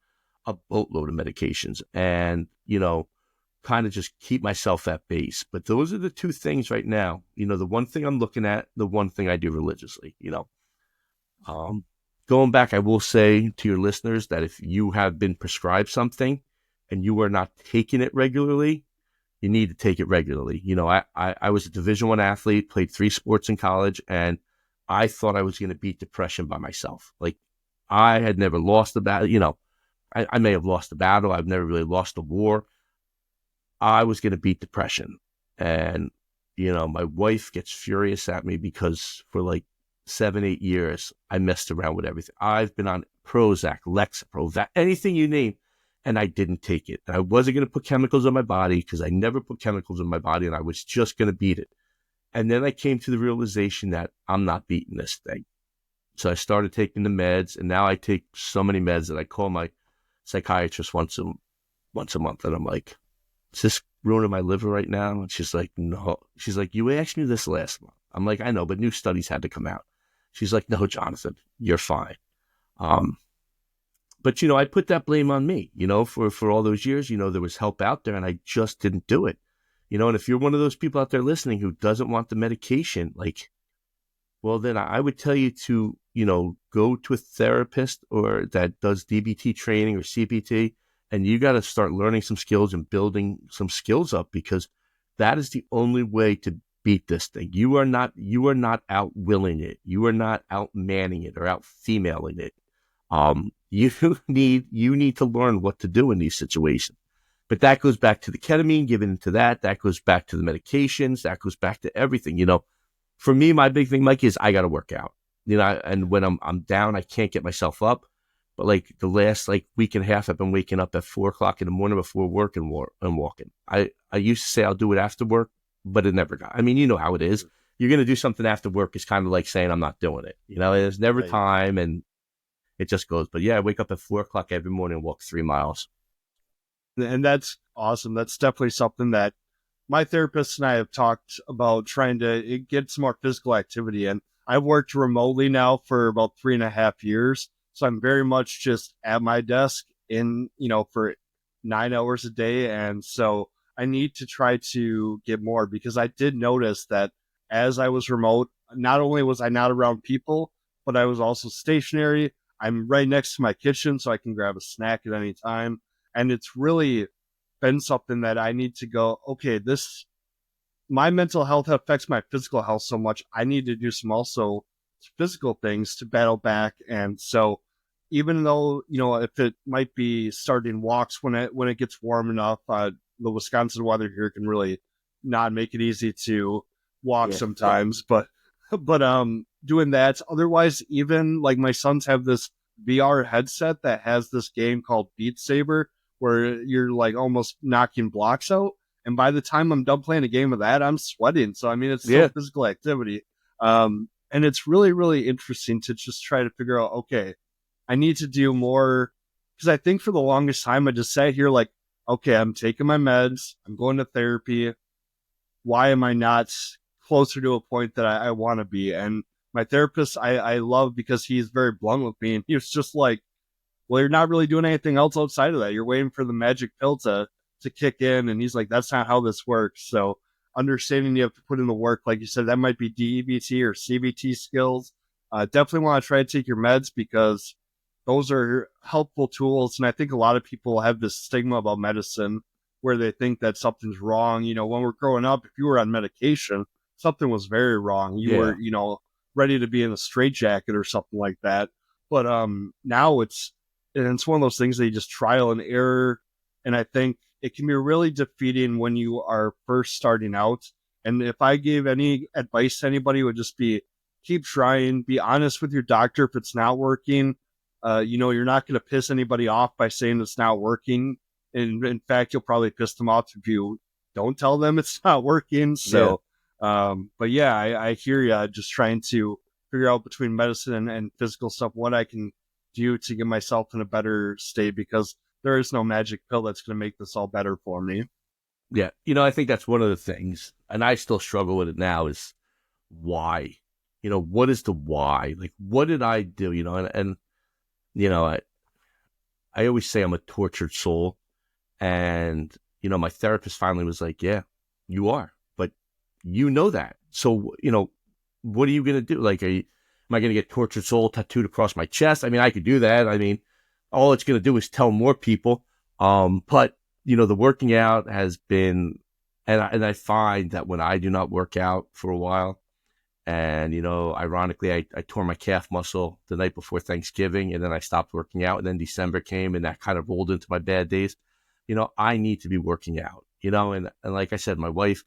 a boatload of medications, and, kind of just keep myself at base. But those are the two things right now. The one thing I'm looking at, the one thing I do religiously, Going back, I will say to your listeners that if you have been prescribed something and you are not taking it regularly, you need to take it regularly. I was a Division I athlete, played 3 sports in college, and I thought I was going to beat depression by myself. Like, I had never lost a battle. I may have lost a battle. I've never really lost a war. I was going to beat depression. And, my wife gets furious at me because for like 7-8 years, I messed around with everything. I've been on Prozac, Lexapro, anything you name, and I didn't take it. And I wasn't going to put chemicals on my body, because I never put chemicals in my body, and I was just going to beat it. And then I came to the realization that I'm not beating this thing. So I started taking the meds, and now I take so many meds that I call my psychiatrist once a month, and I'm like, is this ruining my liver right now? And she's like, no. She's like, you asked me this last month. I'm like, I know, but new studies had to come out. She's like, no, Jonathan, you're fine. But, I put that blame on me, for all those years, there was help out there, and I just didn't do it. And if you're one of those people out there listening who doesn't want the medication, like, well, then I would tell you to, go to a therapist or that does DBT training or CBT, and you got to start learning some skills and building some skills up, because that is the only way to beat this thing. You are not out willing it. You are not out manning it or out femaling it. You need to learn what to do in these situations. But that goes back to the ketamine, given into that. That goes back to the medications. That goes back to everything. For me, my big thing, Mike, is I got to work out. And when I'm down, I can't get myself up. But like the last week and a half, I've been waking up at 4 o'clock in the morning before work and walking. I used to say I'll do it after work, but it never got. I mean, you know how it is. You're going to do something after work. It's kind of like saying I'm not doing it. There's never Right. time, and it just goes. But yeah, I wake up at 4 o'clock every morning and walk 3 miles. And that's awesome. That's definitely something that my therapist and I have talked about, trying to get some more physical activity. And I've worked remotely now for about 3.5 years. So I'm very much just at my desk for 9 hours a day. And so I need to try to get more, because I did notice that as I was remote, not only was I not around people, but I was also stationary. I'm right next to my kitchen, so I can grab a snack at any time. And it's really been something that I need to go, okay, my mental health affects my physical health so much. I need to do some also physical things to battle back. And so even though, if it might be starting walks when it gets warm enough, the Wisconsin weather here can really not make it easy to walk Yeah. sometimes, but doing that. Otherwise, even like my sons have this VR headset that has this game called Beat Saber, where you're like almost knocking blocks out. And by the time I'm done playing a game of that, I'm sweating. So, I mean, it's still Yeah. physical activity. And it's really, really interesting to just try to figure out, okay, I need to do more. Because I think for the longest time, I just sat here like, okay, I'm taking my meds, I'm going to therapy. Why am I not closer to a point that I want to be? And my therapist, I love, because he's very blunt with me. And he was just like, well, you're not really doing anything else outside of that. You're waiting for the magic pill to kick in. And he's like, that's not how this works. So understanding you have to put in the work, like you said, that might be DEBT or CBT skills. Definitely want to try to take your meds, because those are helpful tools. And I think a lot of people have this stigma about medicine where they think that something's wrong. When we're growing up, if you were on medication, something was very wrong. You Yeah. were, ready to be in a straitjacket or something like that. But now it's one of those things that you just trial and error. And I think it can be really defeating when you are first starting out. And if I gave any advice to anybody, it would just be keep trying, be honest with your doctor if it's not working. You're not going to piss anybody off by saying it's not working. And in fact, you'll probably piss them off if you don't tell them it's not working. So, but yeah, I hear you. Just trying to figure out between medicine and physical stuff what I can do to get myself in a better state, because there is no magic pill that's going to make this all better for me. Yeah. I think that's one of the things, and I still struggle with it now, is why? What is the why? Like, what did I do? And I always say I'm a tortured soul. And, my therapist finally was like, yeah, you are, but that. So, what are you going to do? Like, am I going to get tortured soul tattooed across my chest? I mean, I could do that. I mean, all it's going to do is tell more people. But, the working out has been, and I find that when I do not work out for a while, and, ironically, I tore my calf muscle the night before Thanksgiving, and then I stopped working out, and then December came, and that kind of rolled into my bad days. I need to be working out, and like I said, my wife,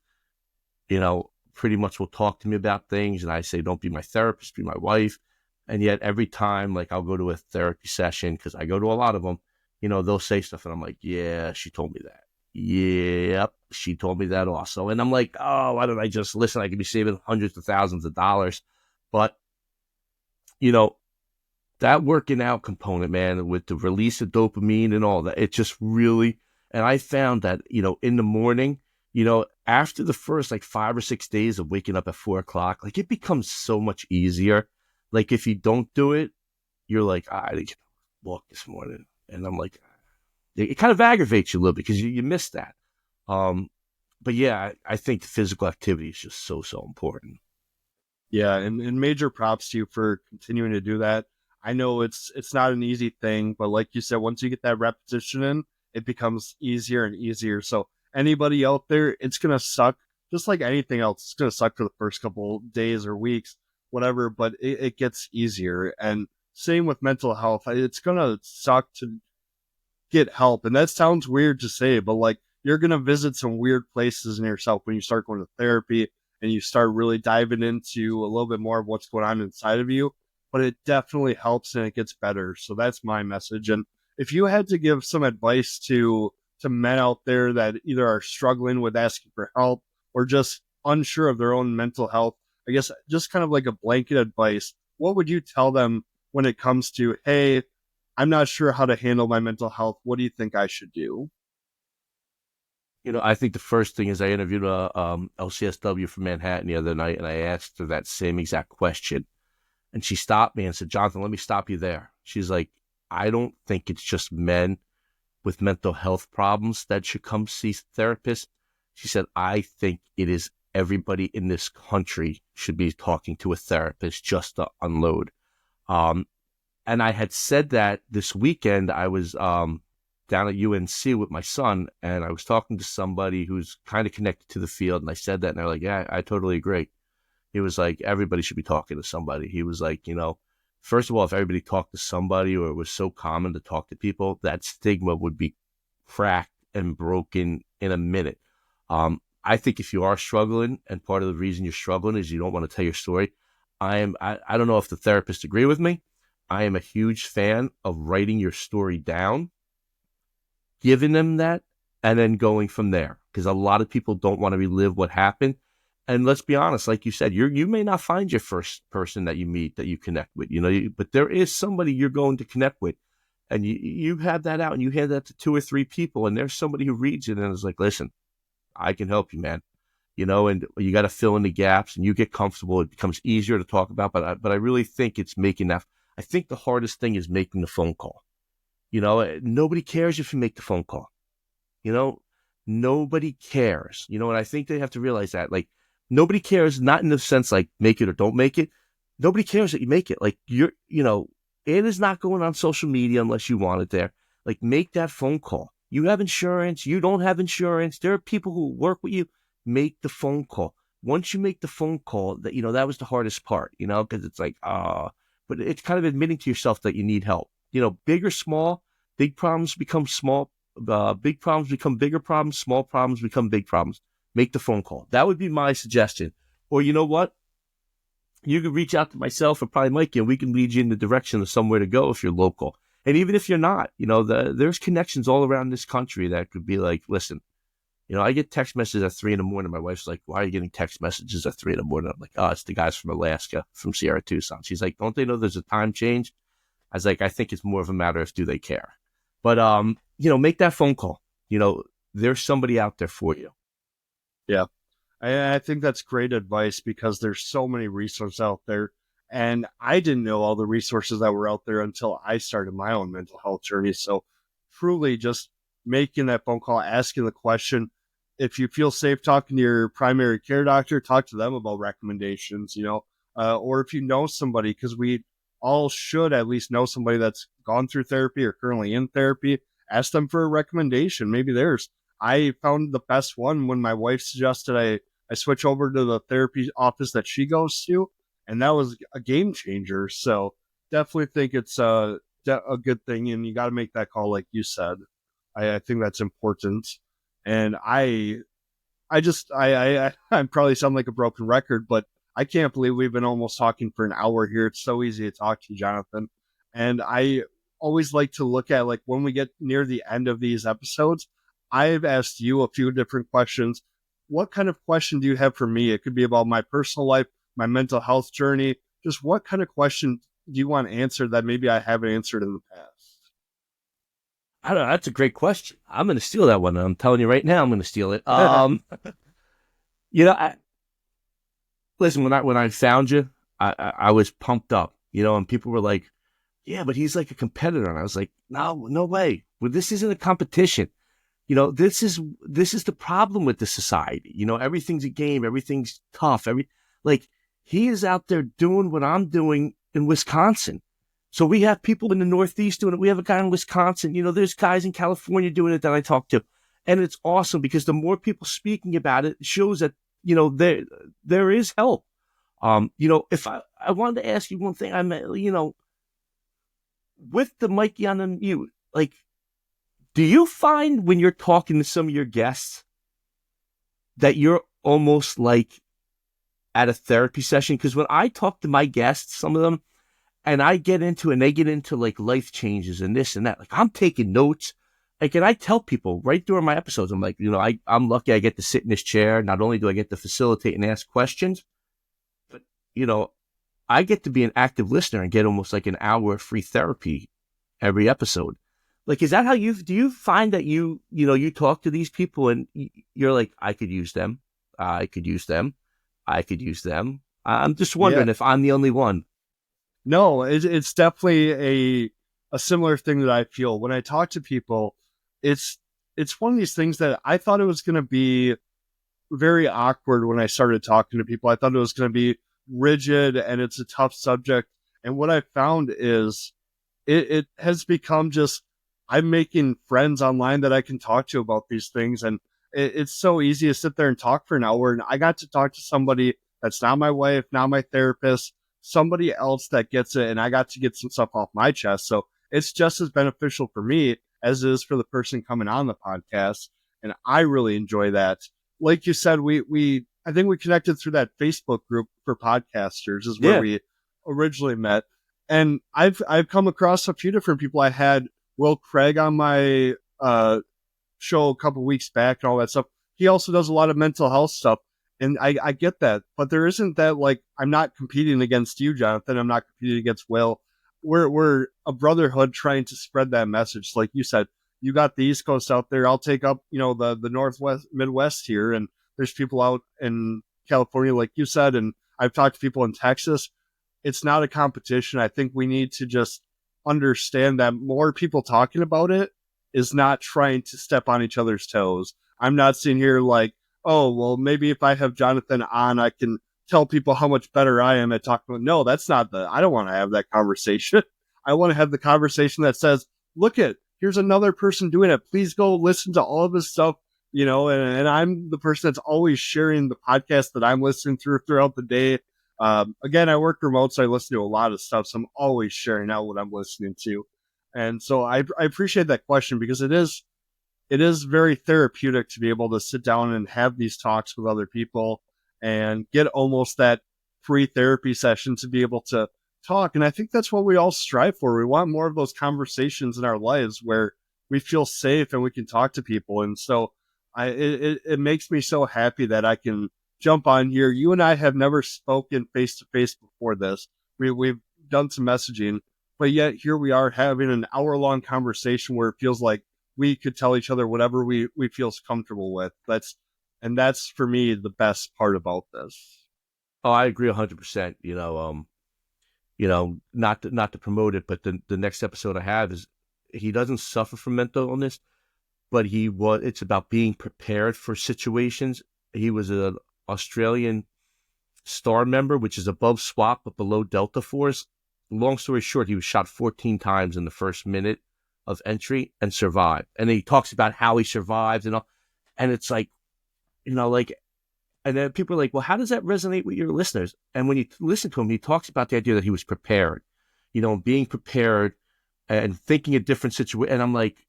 pretty much will talk to me about things, and I say, don't be my therapist, be my wife. And yet every time, like, I'll go to a therapy session, because I go to a lot of them, they'll say stuff, and I'm like, yeah, she told me that. Yep, she told me that also. And I'm like, oh, why don't I just listen? I could be saving hundreds of thousands of dollars. But, that working out component, man, with the release of dopamine and all that, it just really, and I found that, in the morning, after the first like 5 or 6 days of waking up at 4 o'clock, like, it becomes so much easier. Like, if you don't do it, you're like, I didn't walk this morning. And I'm like, it kind of aggravates you a little bit, because you miss that. But yeah, I think physical activity is just so important. Yeah, and major props to you for continuing to do that. I know it's not an easy thing, but like you said, once you get that repetition in, it becomes easier and easier. So anybody out there, it's gonna suck, just like anything else. It's gonna suck for the first couple days or weeks, whatever, but it gets easier. And same with mental health. It's gonna suck to get help. And that sounds weird to say, but like you're going to visit some weird places in yourself when you start going to therapy and you start really diving into a little bit more of what's going on inside of you. But it definitely helps and it gets better. So that's my message. And if you had to give some advice to men out there that either are struggling with asking for help or just unsure of their own mental health, I guess just kind of like a blanket advice, what would you tell them when it comes to, hey, I'm not sure how to handle my mental health. What do you think I should do? I think the first thing is I interviewed a LCSW from Manhattan the other night, and I asked her that same exact question. And she stopped me and said, Jonathan, let me stop you there. She's like, I don't think it's just men with mental health problems that should come see therapists. She said, I think it is everybody in this country should be talking to a therapist just to unload. And I had said that this weekend. I was down at UNC with my son, and I was talking to somebody who's kind of connected to the field, and I said that, and they're like, yeah, I totally agree. He was like, everybody should be talking to somebody. He was like, first of all, if everybody talked to somebody, or it was so common to talk to people, that stigma would be cracked and broken in a minute. I think if you are struggling, and part of the reason you're struggling is you don't want to tell your story, I don't know if the therapists agree with me. I am a huge fan of writing your story down, giving them that, and then going from there. Because a lot of people don't want to relive what happened. And let's be honest, like you said, you may not find your first person that you meet that you connect with, but there is somebody you're going to connect with. And you have that out and you hand that to 2 or 3 people, and there's somebody who reads it and is like, listen, I can help you, man. And you got to fill in the gaps and you get comfortable. It becomes easier to talk about. But I really think it's making that. I think the hardest thing is making the phone call. Nobody cares if you make the phone call. Nobody cares. And I think they have to realize that. Like, nobody cares, not in the sense like make it or don't make it. Nobody cares that you make it. Like, it is not going on social media unless you want it there. Like, make that phone call. You have insurance. You don't have insurance. There are people who work with you. Make the phone call. Once you make the phone call, that was the hardest part, because it's like, but it's kind of admitting to yourself that you need help. Big or small, big problems become small, big problems become bigger problems, small problems become big problems. Make the phone call. That would be my suggestion. Or you know what? You could reach out to myself or probably Mikey, and we can lead you in the direction of somewhere to go if you're local. And even if you're not, there's connections all around this country that could be like, listen, I get text messages at 3 a.m. My wife's like, why are you getting text messages at 3 a.m? I'm like, oh, it's the guys from Alaska, from Sierra Tucson. She's like, don't they know there's a time change? I was like, I think it's more of a matter of do they care? But, make that phone call. There's somebody out there for you. Yeah. I think that's great advice because there's so many resources out there. And I didn't know all the resources that were out there until I started my own mental health journey. So truly just making that phone call, asking the question, if you feel safe talking to your primary care doctor, talk to them about recommendations, or if you know somebody, because we all should at least know somebody that's gone through therapy or currently in therapy, ask them for a recommendation. Maybe theirs. I found the best one when my wife suggested I switch over to the therapy office that she goes to, and that was a game changer. So definitely think it's a good thing, and you got to make that call, like you said. I think that's important. And I probably sound like a broken record, but I can't believe we've been almost talking for an hour here. It's so easy to talk to you, Jonathan. And I always like to look at, like, when we get near the end of these episodes, I've asked you a few different questions. What kind of question do you have for me? It could be about my personal life, my mental health journey. Just what kind of question do you want answered that maybe I haven't answered in the past? I don't know. That's a great question. I'm going to steal that one. I'm telling you right now, I'm going to steal it. Listen, when I found you, I was pumped up, and people were like, yeah, but he's like a competitor. And I was like, no way. Well, this isn't a competition. This is the problem with the society. Everything's a game. Everything's tough. he is out there doing what I'm doing in Wisconsin. So we have people in the Northeast doing it. We have a guy in Wisconsin. There's guys in California doing it that I talk to. And it's awesome because the more people speaking about it shows that, there is help. If I wanted to ask you one thing, with the Mikey on the mute, like, do you find when you're talking to some of your guests that you're almost like at a therapy session? Because when I talk to my guests, some of them, and they get into like life changes and this and that, like I'm taking notes. Like, and I tell people right during my episodes, I'm like, I'm lucky I get to sit in this chair. Not only do I get to facilitate and ask questions, but, I get to be an active listener and get almost like an hour of free therapy every episode. Like, is that how do you find that you talk to these people and you're like, I could use them. I could use them. I could use them. I'm just wondering if I'm the only one. No, it's definitely a similar thing that I feel when I talk to people. It's one of these things that I thought it was going to be very awkward when I started talking to people. I thought it was going to be rigid and it's a tough subject. And what I found is it has become just, I'm making friends online that I can talk to about these things. And it's so easy to sit there and talk for an hour. And I got to talk to somebody that's not my wife, not my therapist, somebody else that gets it. And I got to get some stuff off my chest. So it's just as beneficial for me as it is for the person coming on the podcast. And I really enjoy that. Like you said, I think we connected through that Facebook group for podcasters is where we originally met. And I've come across a few different people. I had Will Craig on my show a couple weeks back and all that stuff. He also does a lot of mental health stuff. And I get that, but there isn't that, like, I'm not competing against you, Jonathan. I'm not competing against Will. We're a brotherhood trying to spread that message. Like you said, you got the East Coast out there. I'll take up, the Northwest, Midwest here. And there's people out in California, like you said, and I've talked to people in Texas. It's not a competition. I think we need to just understand that more people talking about it is not trying to step on each other's toes. I'm not sitting here like, oh, well, maybe if I have Jonathan on, I can tell people how much better I am at talking about. No, I don't want to have that conversation. I want to have the conversation that says, here's another person doing it. Please go listen to all of his stuff, and I'm the person that's always sharing the podcast that I'm listening throughout the day. Again, I work remote, so I listen to a lot of stuff. So I'm always sharing out what I'm listening to. And so I appreciate that question because it is very therapeutic to be able to sit down and have these talks with other people and get almost that free therapy session to be able to talk. And I think that's what we all strive for. We want more of those conversations in our lives where we feel safe and we can talk to people. And so it makes me so happy that I can jump on here. You and I have never spoken face to face before this. We've done some messaging, but yet here we are having an hour-long conversation where it feels like we could tell each other whatever we feel comfortable with. That's for me the best part about this. Oh, I agree 100%. Not to promote it, but the next episode I have is he doesn't suffer from mental illness, but it's about being prepared for situations. He was an Australian STAR member, which is above SWAT but below Delta Force. Long story short, he was shot 14 times in the first minute of entry and survived. And he talks about how he survived and all. And it's like, and then people are like, well, how does that resonate with your listeners? And when you listen to him, he talks about the idea that he was prepared, being prepared and thinking a different situation. And I'm like,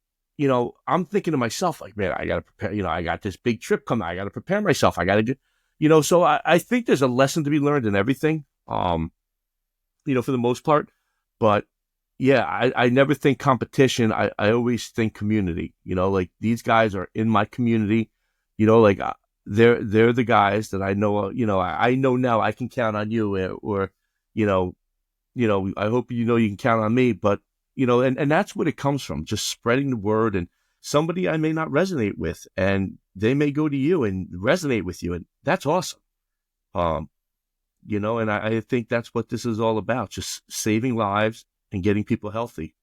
I'm thinking to myself, like, man, I got to prepare, I got this big trip coming. I got to prepare myself. I got to do, so I think there's a lesson to be learned in everything, for the most part. But yeah, I never think competition. I always think community, like these guys are in my community, like they're the guys that I know, I know now I can count on you or I hope you can count on me, but and that's what it comes from, just spreading the word. And somebody I may not resonate with and they may go to you and resonate with you. And that's awesome. And I think that's what this is all about, just saving lives and getting people healthy.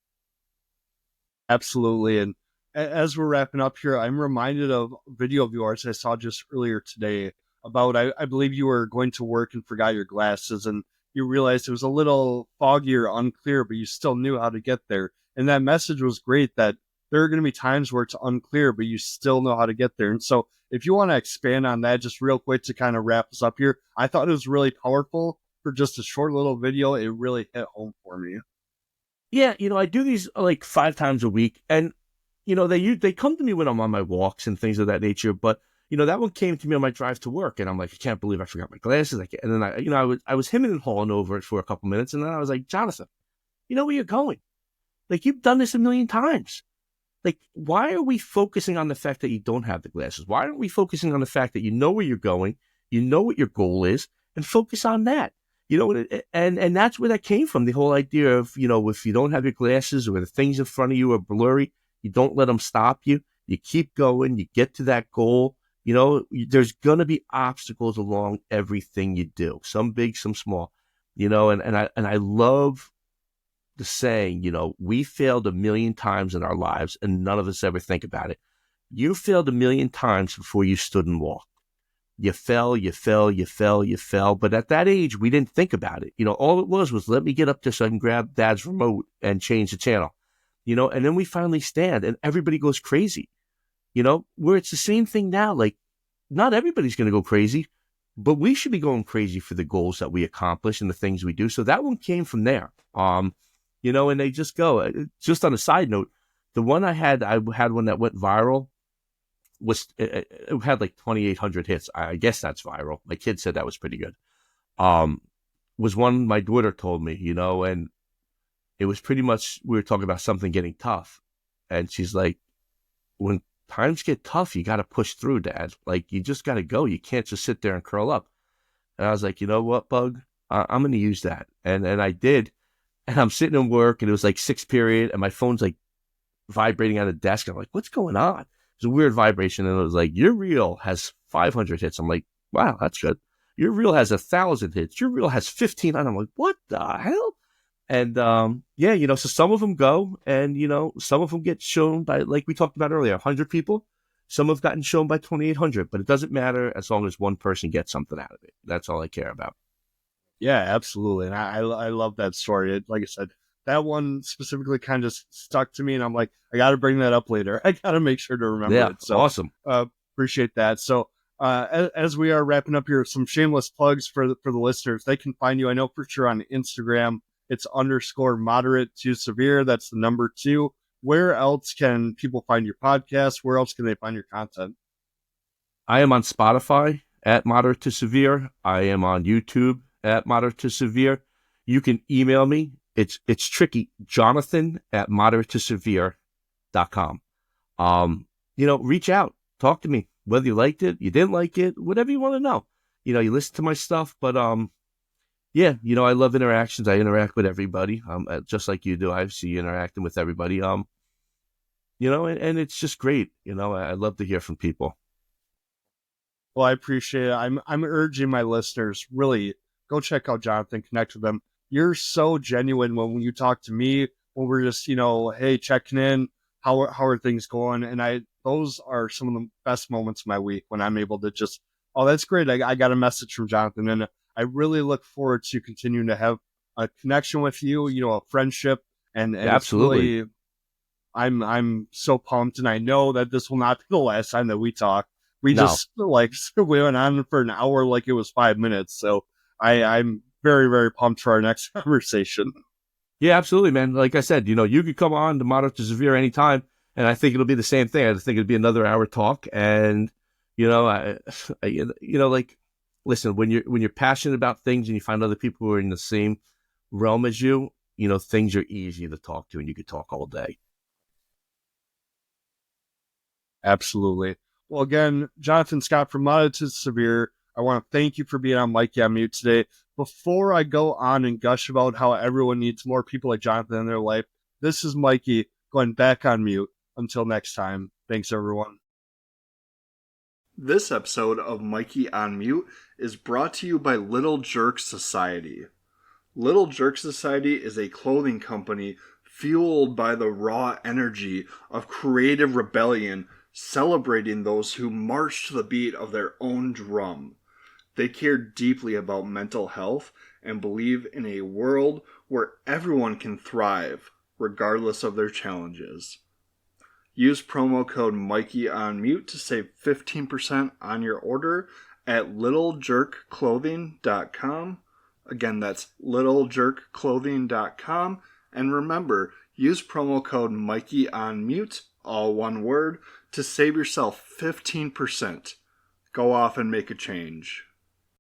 Absolutely. And as we're wrapping up here, I'm reminded of a video of yours I saw just earlier today about, I believe you were going to work and forgot your glasses, and you realized it was a little foggy or unclear, but you still knew how to get there. And that message was great, that there are going to be times where it's unclear, but you still know how to get there. And so if you want to expand on that just real quick to kind of wrap us up here, I thought it was really powerful for just a short little video. It really hit home for me. Yeah, I do these like 5 times a week, and they come to me when I'm on my walks and things of that nature. But that one came to me on my drive to work, and I'm like, I can't believe I forgot my glasses. And then I was hemming and hawing over it for a couple minutes, and then I was like, Jonathan, you know where you're going? Like, you've done this a million times. Like, why are we focusing on the fact that you don't have the glasses? Why aren't we focusing on the fact that you know where you're going, you know what your goal is, and focus on that? And that's where that came from. The whole idea of, if you don't have your glasses or the things in front of you are blurry, you don't let them stop you. You keep going, you get to that goal. There's going to be obstacles along everything you do, some big, some small, and I love the saying, we failed a million times in our lives and none of us ever think about it. You failed a million times before you stood and walked. You fell. But at that age, we didn't think about it. All it was let me get up there so I can grab Dad's remote and change the channel. And then we finally stand and everybody goes crazy. Where it's the same thing now. Like, not everybody's going to go crazy, but we should be going crazy for the goals that we accomplish and the things we do. So that one came from there. And they just go. Just on a side note, the one I had one that went viral. It had like 2,800 hits. I guess that's viral. My kid said that was pretty good. Was one my daughter told me, and it was pretty much, we were talking about something getting tough. And she's like, when times get tough, you got to push through, Dad. Like, you just got to go. You can't just sit there and curl up. And I was like, you know what, Bug? I'm going to use that. And I did. And I'm sitting in work, and it was like 6th period, and my phone's like vibrating on the desk. I'm like, what's going on? It's a weird vibration, and it was like, your reel has 500 hits. I'm like, wow, that's good. Your reel has 1,000 hits. Your reel has 15. And I'm like, what the hell? And so some of them go, and some of them get shown by, like we talked about earlier, 100 people. Some have gotten shown by 2,800, but it doesn't matter as long as one person gets something out of it. That's all I care about. Yeah, absolutely. And I love that story. Like I said, that one specifically kind of stuck to me, and I'm like, I got to bring that up later. I got to make sure to remember it. So awesome. Appreciate that. So as we are wrapping up here, some shameless plugs for the listeners. They can find you, I know for sure, on Instagram. It's _Moderate2Severe. That's the number 2. Where else can people find your podcast? Where else can they find your content? I am on Spotify at Moderate2Severe. I am on YouTube at Moderate2Severe. You can email me. It's tricky. Jonathan at Moderate2Severe.com. Reach out, talk to me, whether you liked it, you didn't like it, whatever you want to know. You listen to my stuff, but I love interactions. I interact with everybody, just like you do. I see you interacting with everybody. And it's just great. I love to hear from people. Well, I appreciate it. I'm urging my listeners, really go check out Jonathan, connect with them. You're so genuine when you talk to me, when we're just, hey, checking in, how are things going? And those are some of the best moments of my week, when I'm able to just, oh, that's great. I got a message from Jonathan, and I really look forward to continuing to have a connection with you, a friendship. And absolutely. It's really, I'm so pumped, and I know that this will not be the last time that we talk. We just we went on for an hour like it was 5 minutes. So I'm very, very pumped for our next conversation. Yeah, absolutely, man. Like I said, you could come on to Moderate2Severe anytime, and I think it'll be the same thing. I think it'll be another hour talk. And, listen, when you're passionate about things and you find other people who are in the same realm as you, things are easy to talk to, and you could talk all day. Absolutely. Well, again, Jonathan Scott from Moderate2Severe, I want to thank you for being on Mikey on Mute today. Before I go on and gush about how everyone needs more people like Jonathan in their life, this is Mikey going back on mute. Until next time, thanks everyone. This episode of Mikey on Mute is brought to you by Little Jerk Society. Little Jerk Society is a clothing company fueled by the raw energy of creative rebellion, celebrating those who march to the beat of their own drum. They care deeply about mental health and believe in a world where everyone can thrive, regardless of their challenges. Use promo code Mikey on Mute to save 15% on your order at littlejerkclothing.com. Again, that's littlejerkclothing.com. And remember, use promo code Mikey on Mute, all one word, to save yourself 15%. Go off and make a change.